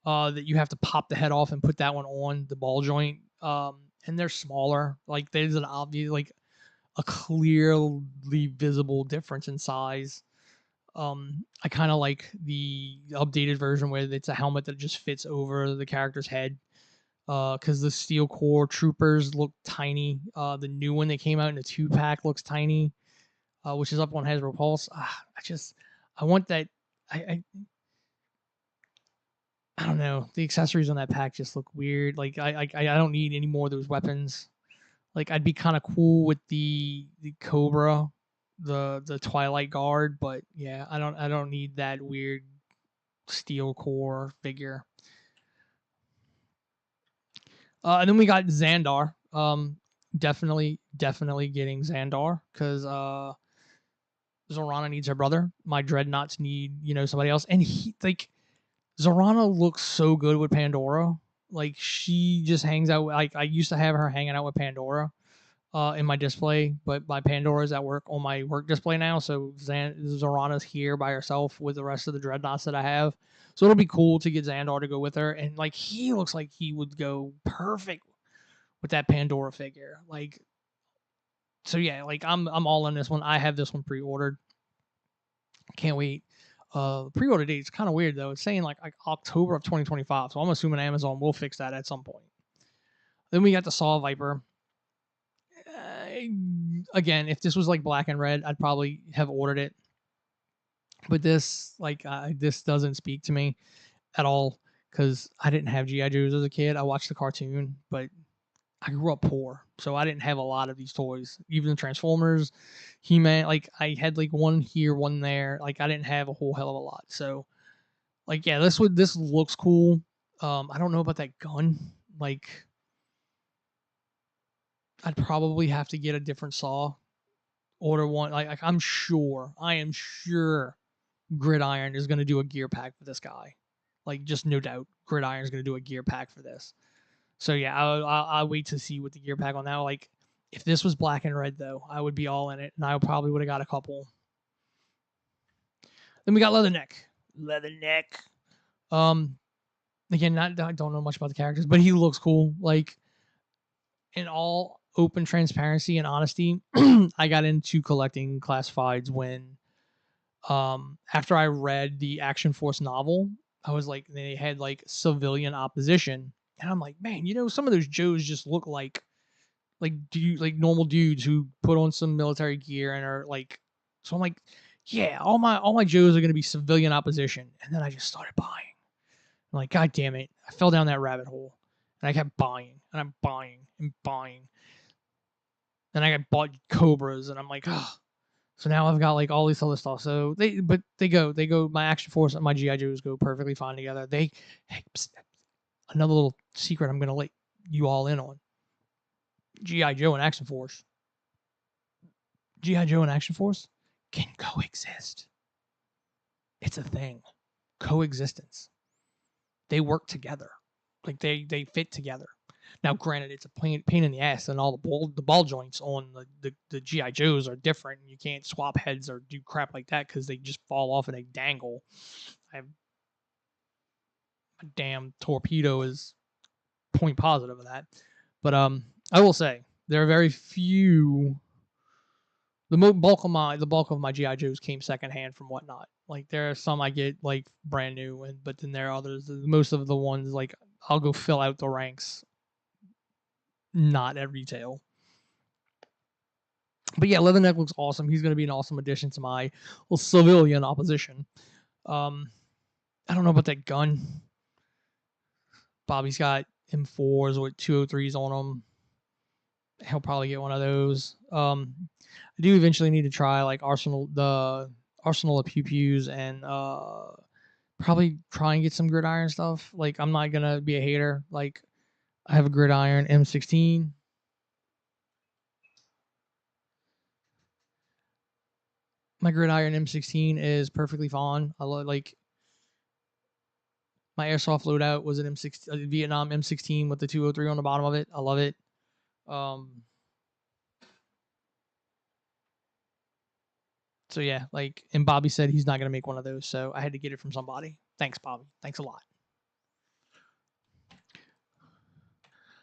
that you have to pop the head off and put that one on the ball joint. And they're smaller. Like there's an obvious, like a clearly visible difference in size. I kind of like the updated version where it's a helmet that just fits over the character's head. Because the Steel Core Troopers look tiny. The new one that came out in the 2-pack looks tiny, which is up on Hasbro Pulse. I want that. I don't know. The accessories on that pack just look weird. Like I don't need any more of those weapons. Like I'd be kind of cool with the Cobra, the Twilight Guard, but yeah, I don't need that weird Steel Core figure. And then we got Xandar. Definitely getting Xandar because Zorana needs her brother. My Dreadnoughts need somebody else, and Zorana looks so good with Pandora. Like she just hangs out. Like I used to have her hanging out with Pandora in my display, but my Pandora's at work on my work display now. So Zorana's here by herself with the rest of the Dreadnoughts that I have. So it'll be cool to get Xandar to go with her, and like he looks like he would go perfect with that Pandora figure. Like, so yeah, like I'm all in this one. I have this one pre-ordered. Can't wait. Pre-order date is kind of weird though. It's saying like October of 2025. So I'm assuming Amazon will fix that at some point. Then we got the Saw Viper. Again, if this was like black and red, I'd probably have ordered it. But this doesn't speak to me at all because I didn't have G.I. Joes as a kid. I watched the cartoon, but I grew up poor, so I didn't have a lot of these toys. Even the Transformers, He-Man, like I had like one here, one there. Like I didn't have a whole hell of a lot. So, like yeah, this looks cool. I don't know about that gun. Like I'd probably have to get a different saw. Order one. Like I am sure Gridiron is going to do a gear pack for this guy. Like, just no doubt, Gridiron is going to do a gear pack for this. So yeah, I'll wait to see what the gear pack on that. Like, if this was black and red though, I would be all in it, and I probably would have got a couple. Then we got Leatherneck. Leatherneck. Again, I don't know much about the characters, but he looks cool. Like, in all open transparency and honesty, I got into collecting classifieds when, after I read the Action Force novel, I was like, they had like civilian opposition, and I'm like, man, some of those Joes just look like normal dudes who put on some military gear and are like. So I'm like, yeah, all my Joes are gonna be civilian opposition, and then I just started buying. I'm like, God damn it, I fell down that rabbit hole, and I kept buying, and I'm buying and buying. Then I got bought Cobras, and I'm like, oh. So now I've got like all this other stuff. So they go. My Action Force and my GI Joes go perfectly fine together. Hey, psst, another little secret I'm gonna let you all in on. GI Joe and Action Force. GI Joe and Action Force can coexist. It's a thing. Coexistence. They work together. Like they fit together. Now, granted, it's a pain in the ass, and all the ball joints on the GI Joes are different. You can't swap heads or do crap like that because they just fall off and they dangle. I have a damn torpedo is point positive of that, but I will say there are very few. The bulk of my GI Joes came secondhand from whatnot. Like, there are some I get like brand new, but then there are others. Most of the ones, like, I'll go fill out the ranks, not at retail. But yeah, Leatherneck looks awesome. He's going to be an awesome addition to my little civilian opposition. I don't know about that gun. Bobby's got M4s with 203s on them. He'll probably get one of those. I do eventually need to try like the arsenal of pew pews, and probably try and get some gridiron stuff. Like, I'm not gonna be a hater. Like, I have a gridiron M16. My gridiron M16 is perfectly fine. I like my airsoft loadout was an M16 Vietnam M16 with the 203 on the bottom of it. I love it. So yeah, like, and Bobby said he's not gonna make one of those, so I had to get it from somebody. Thanks, Bobby. Thanks a lot.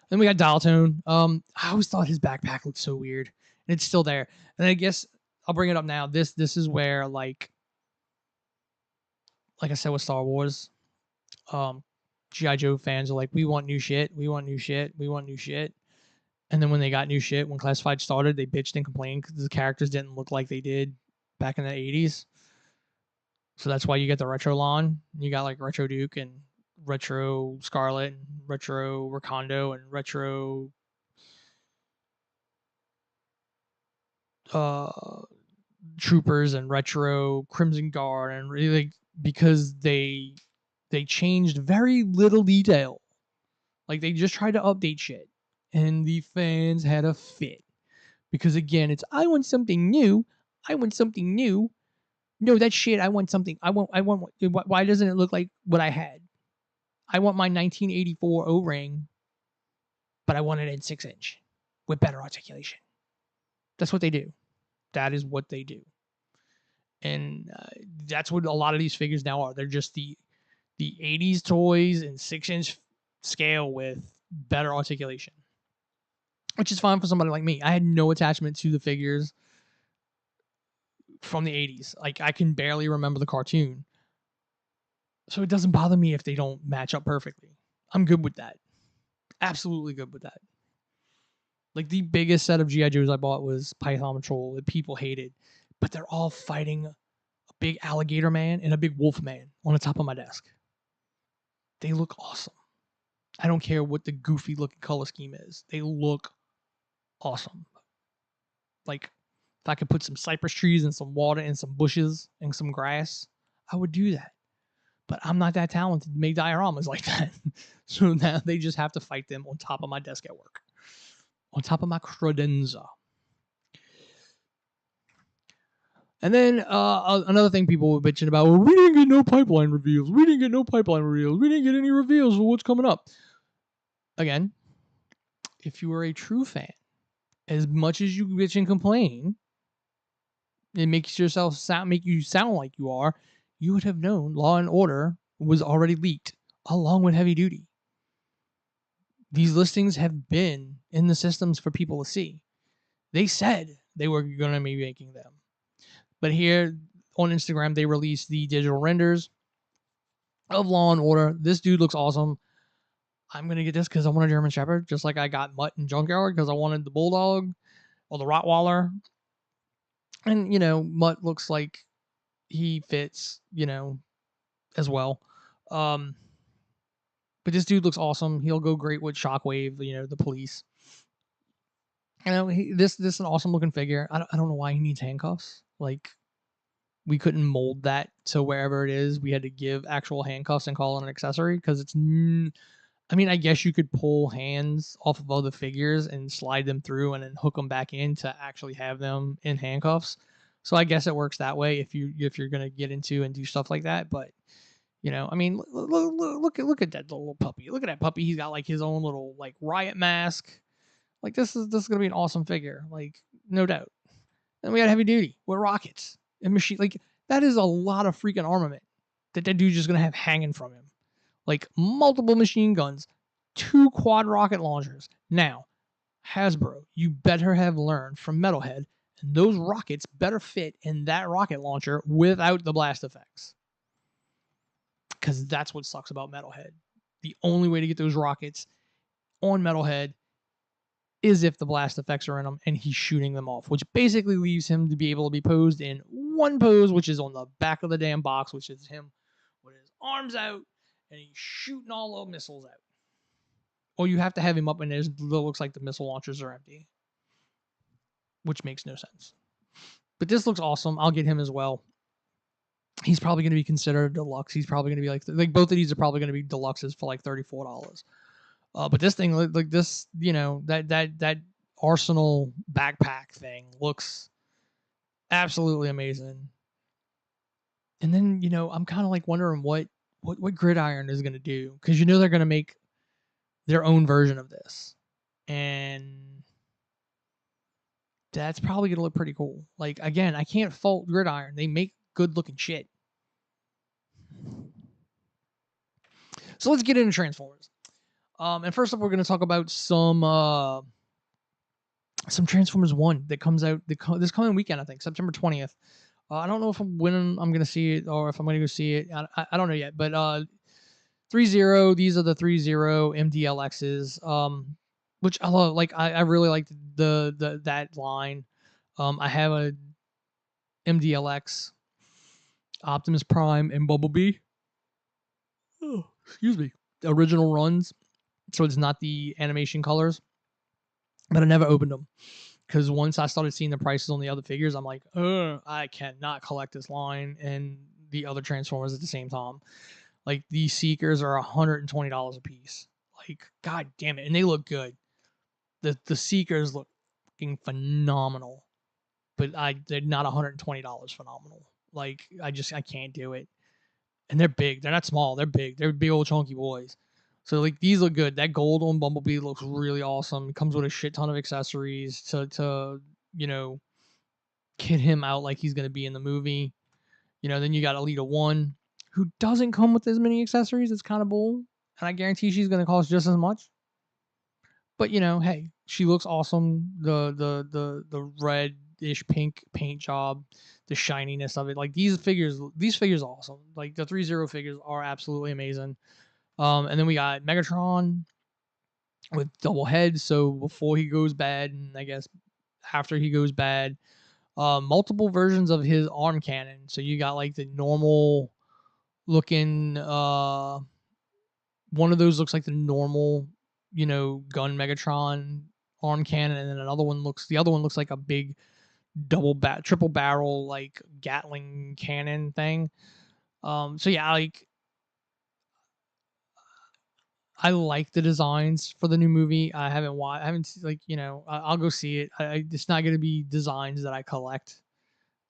Then we got Dial Tone. I always thought his backpack looked so weird, and it's still there. And I guess I'll bring it up now. This is where, like I said with Star Wars, GI Joe fans are like, we want new shit, we want new shit, we want new shit. And then when they got new shit, when Classified started, they bitched and complained because the characters didn't look like they did back in the 80s. So that's why you get the Retro Lon. You got like Retro Duke and Retro Scarlet and Retro Recondo and Retro Troopers and Retro Crimson Guard, and really, because they changed very little detail. Like, they just tried to update shit, and the fans had a fit because, again, it's, I want something new. I want something new. No, that shit. I want something. I want. Why doesn't it look like what I had? I want my 1984 O-ring, but I want it in 6-inch with better articulation. That's what they do. That is what they do. And that's what a lot of these figures now are. They're just the 80s toys in 6-inch scale with better articulation, which is fine for somebody like me. I had no attachment to the figures from the 80s. Like, I can barely remember the cartoon, so it doesn't bother me if they don't match up perfectly. I'm good with that. Absolutely good with that. Like, the biggest set of GI Joes I bought was Python Patrol that people hated, but they're all fighting a big alligator man and a big wolf man on the top of my desk. They look awesome. I don't care what the goofy looking color scheme is. They look awesome. Like, if I could put some cypress trees and some water and some bushes and some grass, I would do that. But I'm not that talented to make dioramas like that. So now they just have to fight them on top of my desk at work, on top of my credenza. And then another thing people were bitching about, well, we didn't get no pipeline reveals. We didn't get no pipeline reveals. We didn't get any reveals for what's coming up. Again, if you are a true fan, as much as you bitch and complain, it makes yourself make you sound like you are, you would have known Law and Order was already leaked along with Heavy Duty. These listings have been in the systems for people to see. They said they were going to be making them. But here on Instagram, they released the digital renders of Law and Order. This dude looks awesome. I'm going to get this because I want a German Shepherd, just like I got Mutt and Junkyard because I wanted the Bulldog or the Rottweiler. And, Mutt looks like he fits, as well. But this dude looks awesome. He'll go great with Shockwave, the police. This is an awesome looking figure. I don't know why he needs handcuffs. Like, we couldn't mold that to wherever it is. We had to give actual handcuffs and call it an accessory because it's. I mean, I guess you could pull hands off of other figures and slide them through and then hook them back in to actually have them in handcuffs. So I guess it works that way if you're gonna get into and do stuff like that. But I mean, look at that little puppy. Look at that puppy. He's got like his own little like riot mask. Like this is gonna be an awesome figure. Like no doubt. And we got Heavy Duty with rockets and machine. Like that is a lot of freaking armament that dude's just gonna have hanging from him. Like multiple machine guns, 2 quad rocket launchers. Now, Hasbro, you better have learned from Metalhead, and those rockets better fit in that rocket launcher without the blast effects. Because that's what sucks about Metalhead. The only way to get those rockets on Metalhead is if the blast effects are in them and he's shooting them off, which basically leaves him to be able to be posed in one pose, which is on the back of the damn box, which is him with his arms out and he's shooting all the missiles out. Or you have to have him up and it looks like the missile launchers are empty, which makes no sense. But this looks awesome. I'll get him as well. He's probably going to be considered deluxe. He's probably going to be like both of these are probably going to be deluxes for like $34. But this thing, like this, that Arsenal backpack thing looks absolutely amazing. And then, I'm kind of like wondering what Gridiron is going to do, because they're going to make their own version of this, and that's probably going to look pretty cool. Like again, I can't fault Gridiron; they make good looking shit. So let's get into Transformers. And first up, we're going to talk about some Transformers 1 that comes out this coming weekend, I think, September 20th. I don't know when I'm going to see it or if I'm going to go see it. I don't know yet. But 3.0, these are the 3.0 MDLXs, which I love. Like, I really like that line. I have a MDLX, Optimus Prime, and Bumblebee. Oh, excuse me. The original runs. So it's not the animation colors. But I never opened them. Because once I started seeing the prices on the other figures, I'm like, I cannot collect this line and the other Transformers at the same time. Like, these Seekers are $120 a piece. Like, god damn it. And they look good. The Seekers look fucking phenomenal. But they're not $120 phenomenal. Like, I can't do it. And they're big. They're not small. They're big. They're big old chunky boys. So, like, these look good. That gold on Bumblebee looks really awesome. It comes with a shit ton of accessories to kid him out like he's going to be in the movie. Then you got Alita 1, who doesn't come with as many accessories. It's kind of bull. And I guarantee she's going to cost just as much. But, hey, she looks awesome. The red-ish pink paint job, the shininess of it. Like, these figures are awesome. Like, the 3.0 figures are absolutely amazing. And then we got Megatron with double heads. So before he goes bad, and I guess after he goes bad, multiple versions of his arm cannon. So you got like the normal looking, one of those looks like the normal, gun Megatron arm cannon, and then the other one looks like a big triple barrel like Gatling cannon thing. So yeah, like, I like the designs for the new movie. I haven't watched. I haven't, like, I'll go see it. It's not going to be designs that I collect.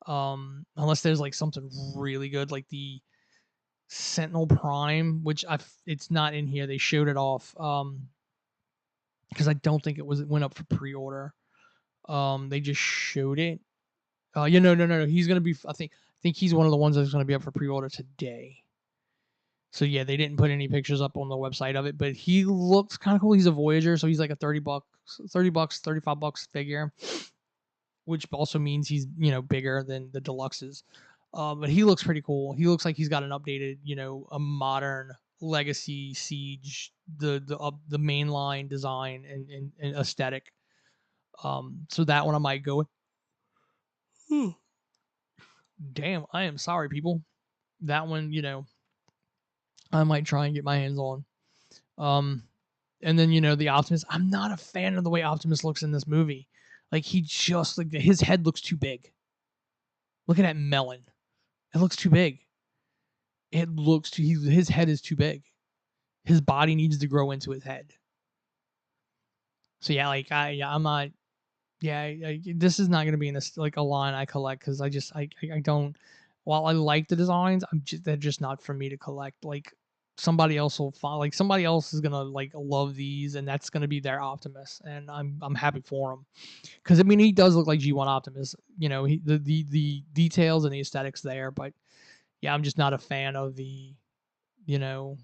Unless there's like something really good, like the Sentinel Prime, which it's not in here. They showed it off because I don't think it went up for pre-order. They just showed it. Yeah, no. He's gonna be. I think he's one of the ones that's gonna be up for pre-order today. So yeah, they didn't put any pictures up on the website of it, but he looks kind of cool. He's a Voyager, so he's like a $30, $35 figure, which also means he's bigger than the deluxes. But he looks pretty cool. He looks like he's got an updated, a modern Legacy Siege, the mainline design and aesthetic. So that one I might go with. Damn, I am sorry, people. That one, I might try and get my hands on. And then the Optimus. I'm not a fan of the way Optimus looks in this movie. Like his head looks too big. Look at that melon. It looks too big. His head is too big. His body needs to grow into his head. So yeah, I'm not. Yeah, this is not gonna be in this like a line I collect because I don't. While I like the designs, they're just not for me to collect. Like somebody else will find, like somebody else is gonna like love these, and that's gonna be their Optimus, and I'm happy for him because I mean he does look like G1 Optimus. The details and the aesthetics there, but yeah, I'm just not a fan of the you know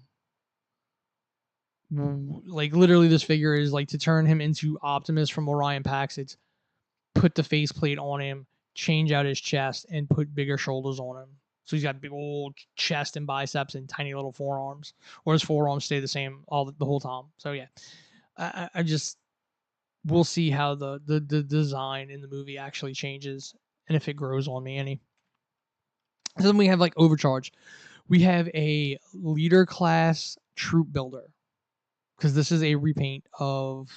like literally this figure is like to turn him into Optimus from Orion Pax. It's put the faceplate on him, change out his chest, and put bigger shoulders on him. So he's got big old chest and biceps and tiny little forearms, or his forearms stay the same the whole time. So yeah, I just we'll see how the design in the movie actually changes and if it grows on me any. So then we have like Overcharge. We have a leader class troop builder because this is a repaint of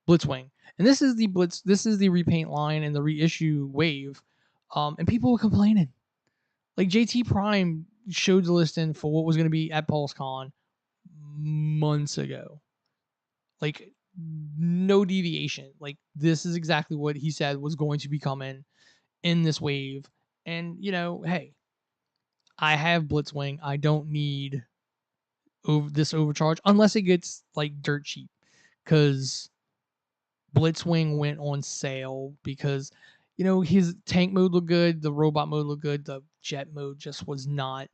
Blitzwing. And this is the repaint line and the reissue wave. And people were complaining. Like JT Prime showed the listing for what was going to be at Pulsecon months ago. Like no deviation. Like this is exactly what he said was going to be coming in this wave. And hey, I have Blitzwing. I don't need this Overcharge unless it gets like dirt cheap. Because Blitzwing went on sale because his tank mode looked good, the robot mode looked good, the jet mode just was not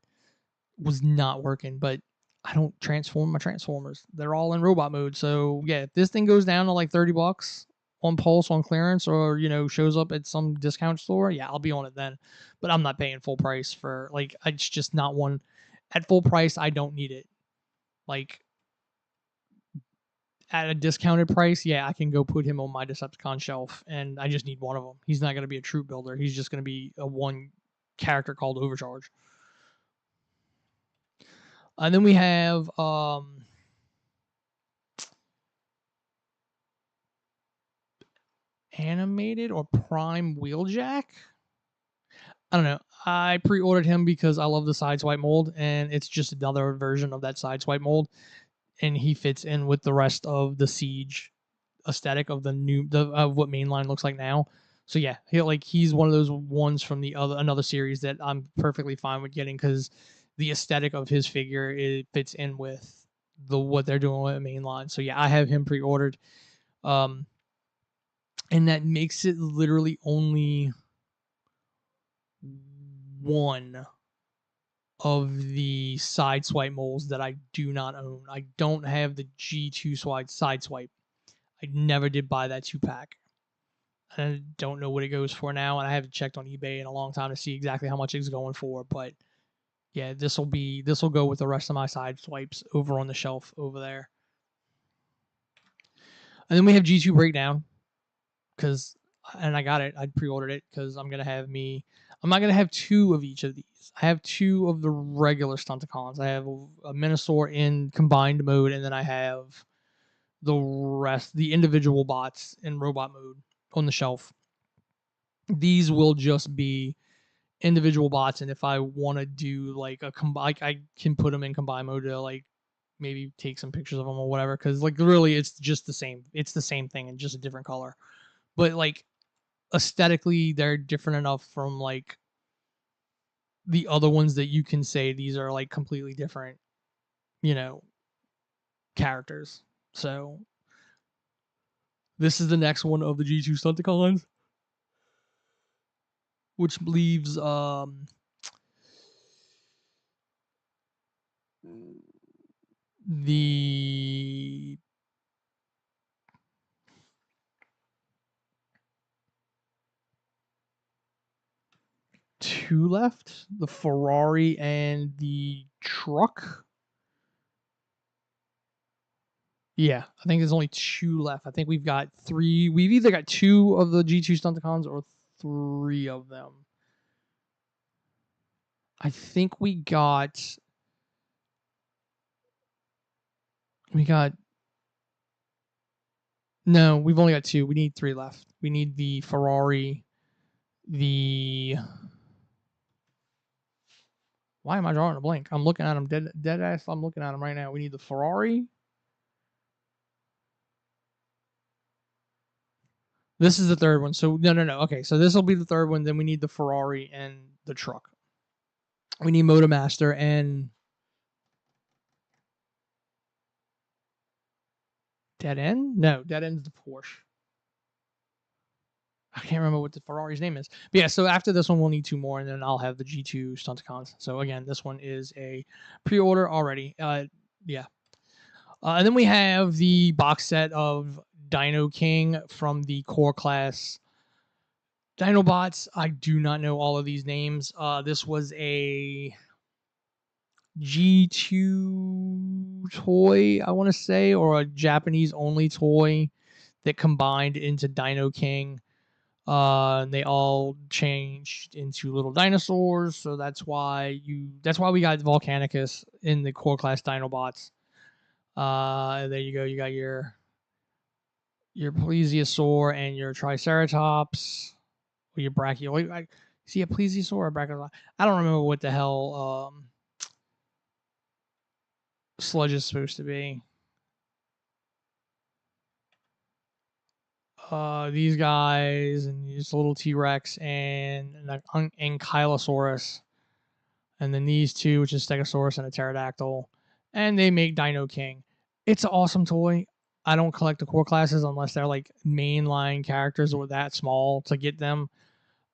working. But I don't transform my Transformers; they're all in robot mode. So yeah, if this thing goes down to like $30 on Pulse on clearance, or shows up at some discount store, yeah, I'll be on it then. But I'm not paying full price for it's just not one at full price. I don't need it. Like at a discounted price, yeah, I can go put him on my Decepticon shelf, and I just need one of them. He's not going to be a troop builder. He's just going to be a one character called Overcharge. And then we have animated or Prime Wheeljack. I don't know. I pre-ordered him because I love the Sideswipe mold, and it's just another version of that Sideswipe mold, and he fits in with the rest of the Siege aesthetic of of what mainline looks like now. So yeah, he's one of those ones from another series that I'm perfectly fine with getting because the aesthetic of his figure fits in with what they're doing with mainline. So yeah, I have him pre-ordered, and that makes it literally only one of the Sideswipe molds that I do not own. I don't have the G2 Sideswipe. I never did buy that 2-pack. I don't know what it goes for now, and I haven't checked on eBay in a long time to see exactly how much it's going for. But yeah, this will go with the rest of my Sideswipes over on the shelf over there. And then we have G2 Breakdown, and I got it. I pre-ordered it because I'm not gonna have two of each of these. I have two of the regular Stunticons. I have a Minosaur in combined mode, and then I have the individual bots in robot mode on the shelf. These will just be individual bots, and if I want to do like I can put them in combined mode to maybe take some pictures of them or whatever, because really it's just the same. It's the same thing in just a different color. But aesthetically they're different enough from like the other ones that you can say these are like completely different, you know, characters. So this is the next one of the G2 Stunticons, which leaves the two left, the Ferrari and the truck. Yeah, I think there's only two left. I think we've got three. We've either got two of the G2 Stunticons or three of them. I think we got no, we've only got two. We need three left. We need the Ferrari, the why am I drawing a blank? I'm looking at them dead ass. I'm looking at them right now. We need the Ferrari. This is the third one. So no. Okay, so this will be the third one. Then we need the Ferrari and the truck. We need Motomaster and Dead End. No, Dead End's the Porsche. I can't remember what the Ferrari's name is. But yeah, so after this one, we'll need two more, and then I'll have the G2 Stunticons. So again, this one is a pre-order already. Yeah. And then we have the box set of Dino King from the core class Dinobots. I do not know all of these names. This was a G2 toy, I want to say, or a Japanese only toy that combined into Dino King. They all changed into little dinosaurs, so that's why we got Volcanicus in the core class Dinobots. There you go. You got your Plesiosaur and your Triceratops, or your Brachio. See a Plesiosaur or Brachiosaurus? I don't remember what the hell Sludge is supposed to be. These guys and this little T-Rex and an Ankylosaurus. And then these two, which is Stegosaurus and a Pterodactyl. And they make Dino King. It's an awesome toy. I don't collect the core classes unless they're like mainline characters or that small to get them.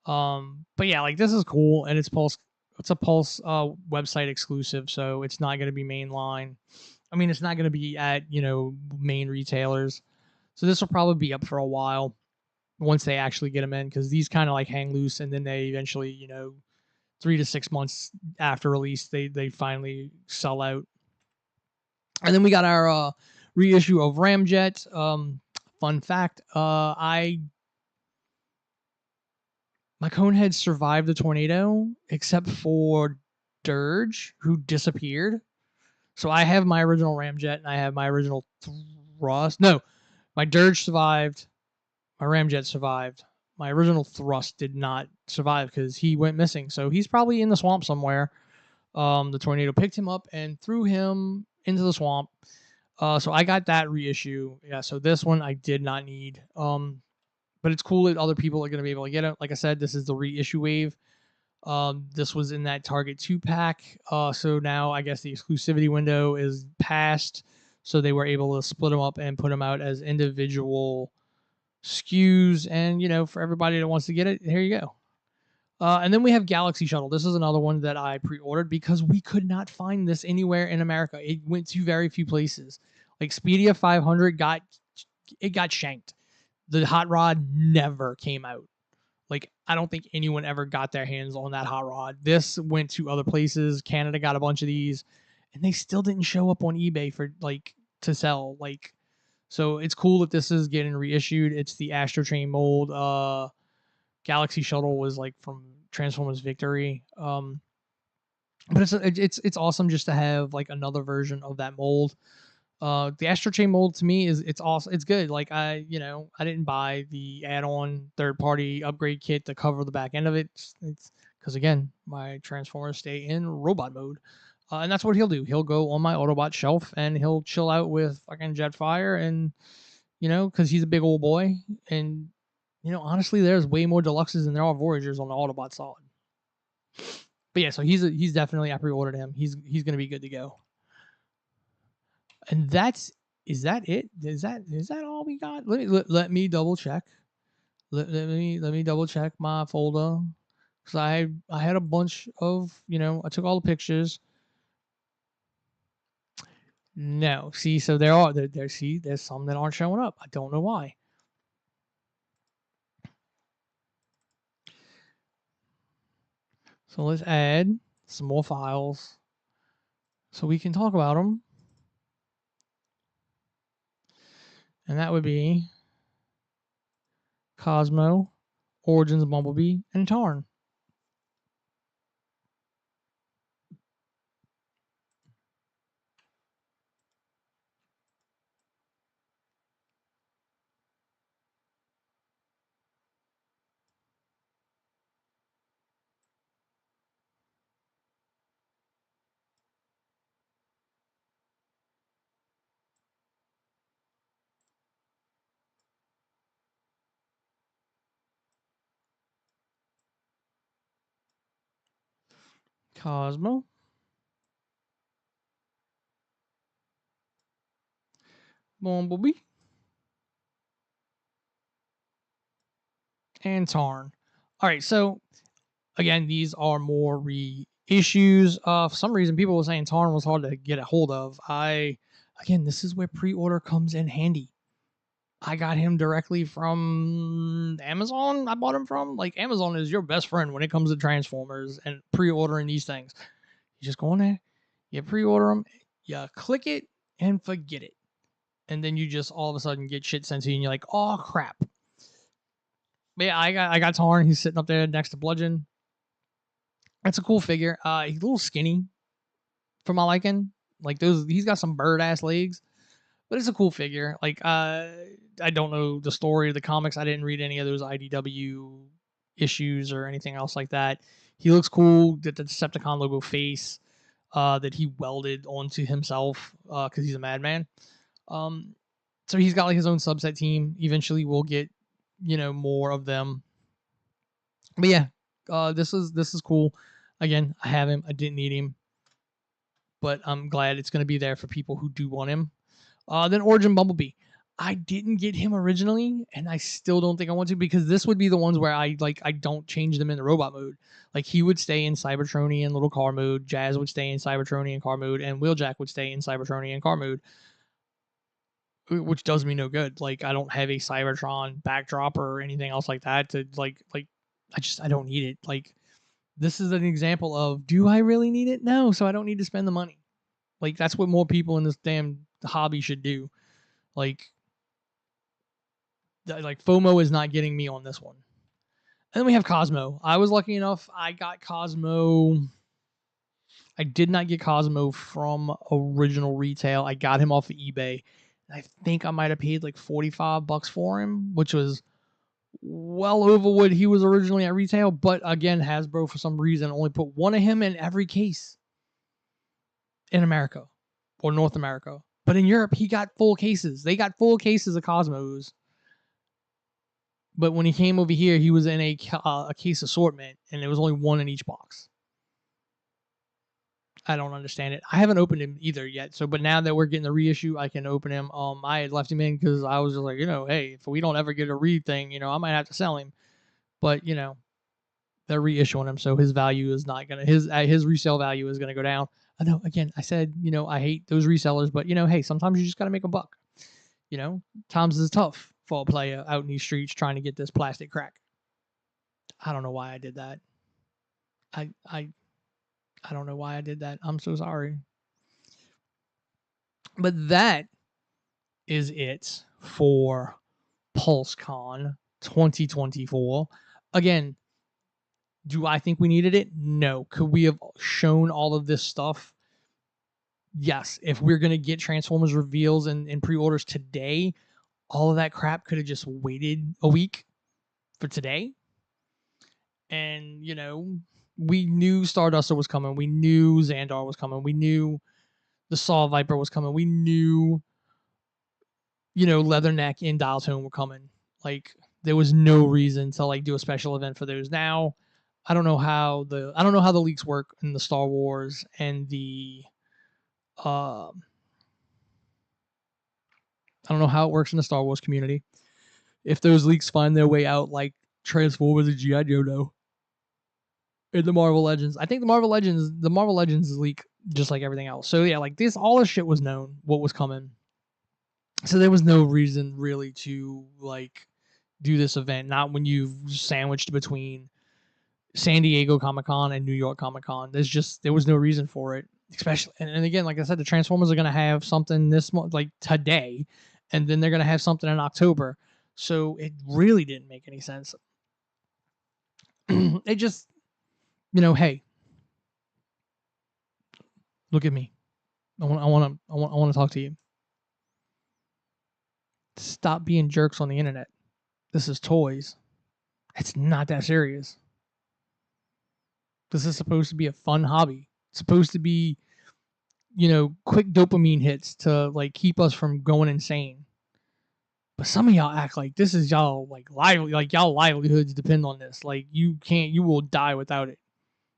But yeah, like this is cool, and it's a Pulse website exclusive, so it's not going to be mainline. I mean, it's not going to be at main retailers. So this will probably be up for a while once they actually get them in, because these kind of like hang loose, and then they eventually 3 to 6 months after release, they finally sell out. And then we got our reissue of Ramjet. Fun fact, my Conehead survived the tornado, except for Dirge, who disappeared. So I have my original Ramjet, and I have my original Thrust. No, my Dirge survived. My Ramjet survived. My original Thrust did not survive because he went missing. So he's probably in the swamp somewhere. The tornado picked him up and threw him into the swamp. So I got that reissue. Yeah, so this one I did not need. But it's cool that other people are going to be able to get it. Like I said, this is the reissue wave. This was in that Target 2-pack. So now I guess the exclusivity window is past. So they were able to split them up and put them out as individual SKUs. And, for everybody that wants to get it, here you go. And then we have Galaxy Shuttle. This is another one that I pre-ordered because we could not find this anywhere in America. It went to very few places. Like Expedia 500 got shanked. The hot rod never came out. Like, I don't think anyone ever got their hands on that hot rod. This went to other places. Canada got a bunch of these, and they still didn't show up on eBay for to sell. So it's cool that this is getting reissued. It's the Astro Train mold. Galaxy Shuttle was from Transformers Victory. But it's awesome just to have another version of that mold. The Astro Chain mold to me it's awesome. It's good. I didn't buy the add-on third-party upgrade kit to cover the back end of it. It's because again, my Transformers stay in robot mode, and that's what he'll do. He'll go on my Autobot shelf and he'll chill out with fucking Jetfire, and because he's a big old boy, and You know, honestly, there's way more deluxes than there are Voyagers on the Autobot solid. But yeah, so he's definitely, I pre-ordered him. He's gonna be good to go. And is that it? Is that all we got? Let me double check. Let me double check my folder, because I had a bunch of, I took all the pictures. No, see, so there's some that aren't showing up. I don't know why. So let's add some more files so we can talk about them. And that would be Cosmo, Origins Bumblebee, and Tarn. Cosmo, Bumblebee, and Tarn. All right, so again, these are more reissues. For some reason, people were saying Tarn was hard to get a hold of. Again, this is where pre-order comes in handy. I got him directly from Amazon. I bought him from, like, Amazon is your best friend when it comes to Transformers and pre-ordering these things. You just go in there, you pre-order them, you click it, and forget it. And then you just all of a sudden get shit sent to you, and you're like, oh crap. But yeah, I got Tarn. He's sitting up there next to Bludgeon. It's a cool figure. He's a little skinny for my liking. Like, he's got some bird ass legs, but it's a cool figure. Like, I don't know the story of the comics. I didn't read any of those IDW issues or anything else like that. He looks cool. The Decepticon logo face that he welded onto himself because he's a madman. So he's got like his own subset team. Eventually, we'll get more of them. But yeah, this is cool. Again, I have him. I didn't need him, but I'm glad it's going to be there for people who do want him. Then Origin Bumblebee. I didn't get him originally, and I still don't think I want to, because this would be the ones where I don't change them in the robot mode. Like, he would stay in Cybertronian little car mode, Jazz would stay in Cybertronian car mode, and Wheeljack would stay in Cybertronian car mode, which does me no good. Like, I don't have a Cybertron backdrop or anything else like that to like I don't need it. Like, this is an example of, do I really need it? No, so I don't need to spend the money. Like, that's what more people in this damn hobby should do. Like FOMO is not getting me on this one. And then we have Cosmo. I was lucky enough. I got Cosmo. I did not get Cosmo from original retail. I got him off of eBay. I think I might have paid like $45 for him, which was well over what he was originally at retail. But again, Hasbro, for some reason, only put one of him in every case in America or North America. But in Europe, he got full cases. They got full cases of Cosmos. But when he came over here, he was in a case assortment, and there was only one in each box. I don't understand it. I haven't opened him either yet. So, but now that we're getting the reissue, I can open him. I had left him in because I was just like, hey, if we don't ever get a read thing, I might have to sell him. But they're reissuing him, so his value is not gonna his resale value is gonna go down. I know. Again, I said I hate those resellers, but hey, sometimes you just gotta make a buck. Times is tough for a player out in these streets trying to get this plastic crack. I don't know why I did that. I don't know why I did that. I'm so sorry. But that is it for Plusecon 2024. Again, do I think we needed it? No. Could we have shown all of this stuff? Yes. If we're going to get Transformers reveals and pre-orders today, all of that crap could have just waited a week for today. And, we knew Starduster was coming. We knew Xandar was coming. We knew the Saw Viper was coming. We knew, Leatherneck and Dial Tone were coming. Like, there was no reason to like do a special event for those. Now, I don't know how the leaks work in the Star Wars and the I don't know how it works in the Star Wars community. If those leaks find their way out like Transformers and G.I. Joe know. In the Marvel Legends. I think the Marvel Legends leak just like everything else. So yeah, like this, all this shit was known what was coming. So there was no reason really to like do this event. Not when you've sandwiched between San Diego Comic Con and New York Comic Con. There was no reason for it. Especially and again, like I said, the Transformers are gonna have something this month, like today, and then they're gonna have something in October. So it really didn't make any sense. It just, hey, look at me. I want to talk to you. Stop being jerks on the internet. This is toys. It's not that serious. This is supposed to be a fun hobby. It's supposed to be, quick dopamine hits to like keep us from going insane. But some of y'all act like this is y'all y'all livelihoods depend on this. Like you will die without it.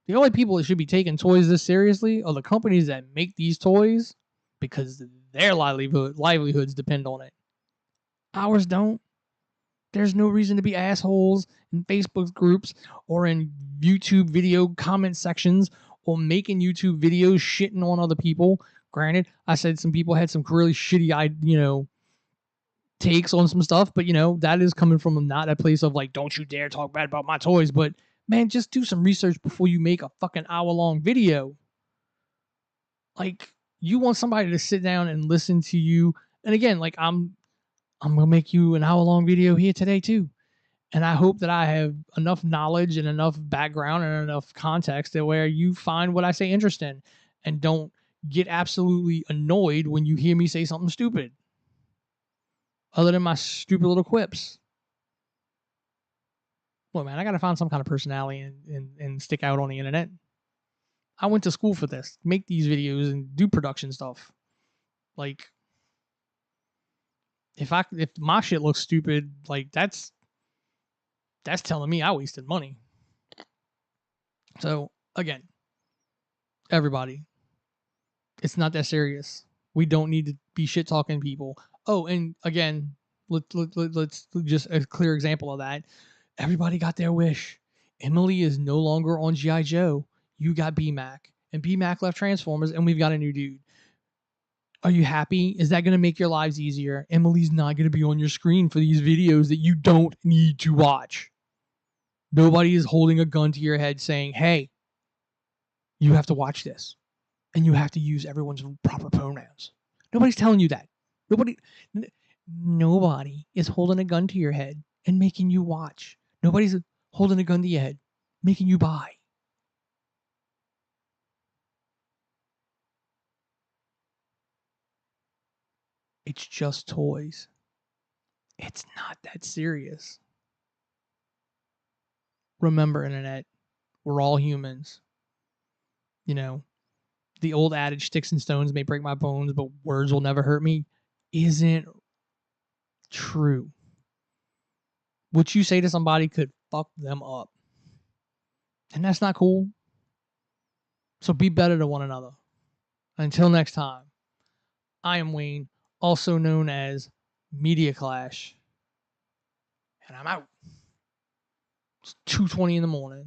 The only people that should be taking toys this seriously are the companies that make these toys because their livelihoods depend on it. Ours don't. There's no reason to be assholes in Facebook groups or in YouTube video comment sections or making YouTube videos shitting on other people. Granted, I said some people had some really shitty, takes on some stuff, but that is coming from not a place of like, don't you dare talk bad about my toys. But man, just do some research before you make a fucking hour-long video. Like, you want somebody to sit down and listen to you. And again, like I'm gonna make you an hour-long video here today too. And I hope that I have enough knowledge and enough background and enough context that where you find what I say interesting and don't get absolutely annoyed when you hear me say something stupid. Other than my stupid little quips. Look, man, I gotta find some kind of personality and stick out on the internet. I went to school for this. Make these videos and do production stuff. Like, if my shit looks stupid, like that's telling me I wasted money. So again, everybody, it's not that serious. We don't need to be shit talking people. Oh, and again, let's just a clear example of that. Everybody got their wish. Emily is no longer on G.I. Joe. You got B-Mac. And B-Mac left Transformers, and we've got a new dude. Are you happy? Is that going to make your lives easier? Emily's not going to be on your screen for these videos that you don't need to watch. Nobody is holding a gun to your head saying, hey, you have to watch this. And you have to use everyone's proper pronouns. Nobody's telling you that. Nobody is holding a gun to your head and making you watch. Nobody's holding a gun to your head, making you buy. It's just toys. It's not that serious. Remember, internet, we're all humans. The old adage, sticks and stones may break my bones, but words will never hurt me, isn't true. What you say to somebody could fuck them up. And that's not cool. So be better to one another. Until next time, I am Wayne, also known as Media Clash. And I'm out. It's 2:20 in the morning.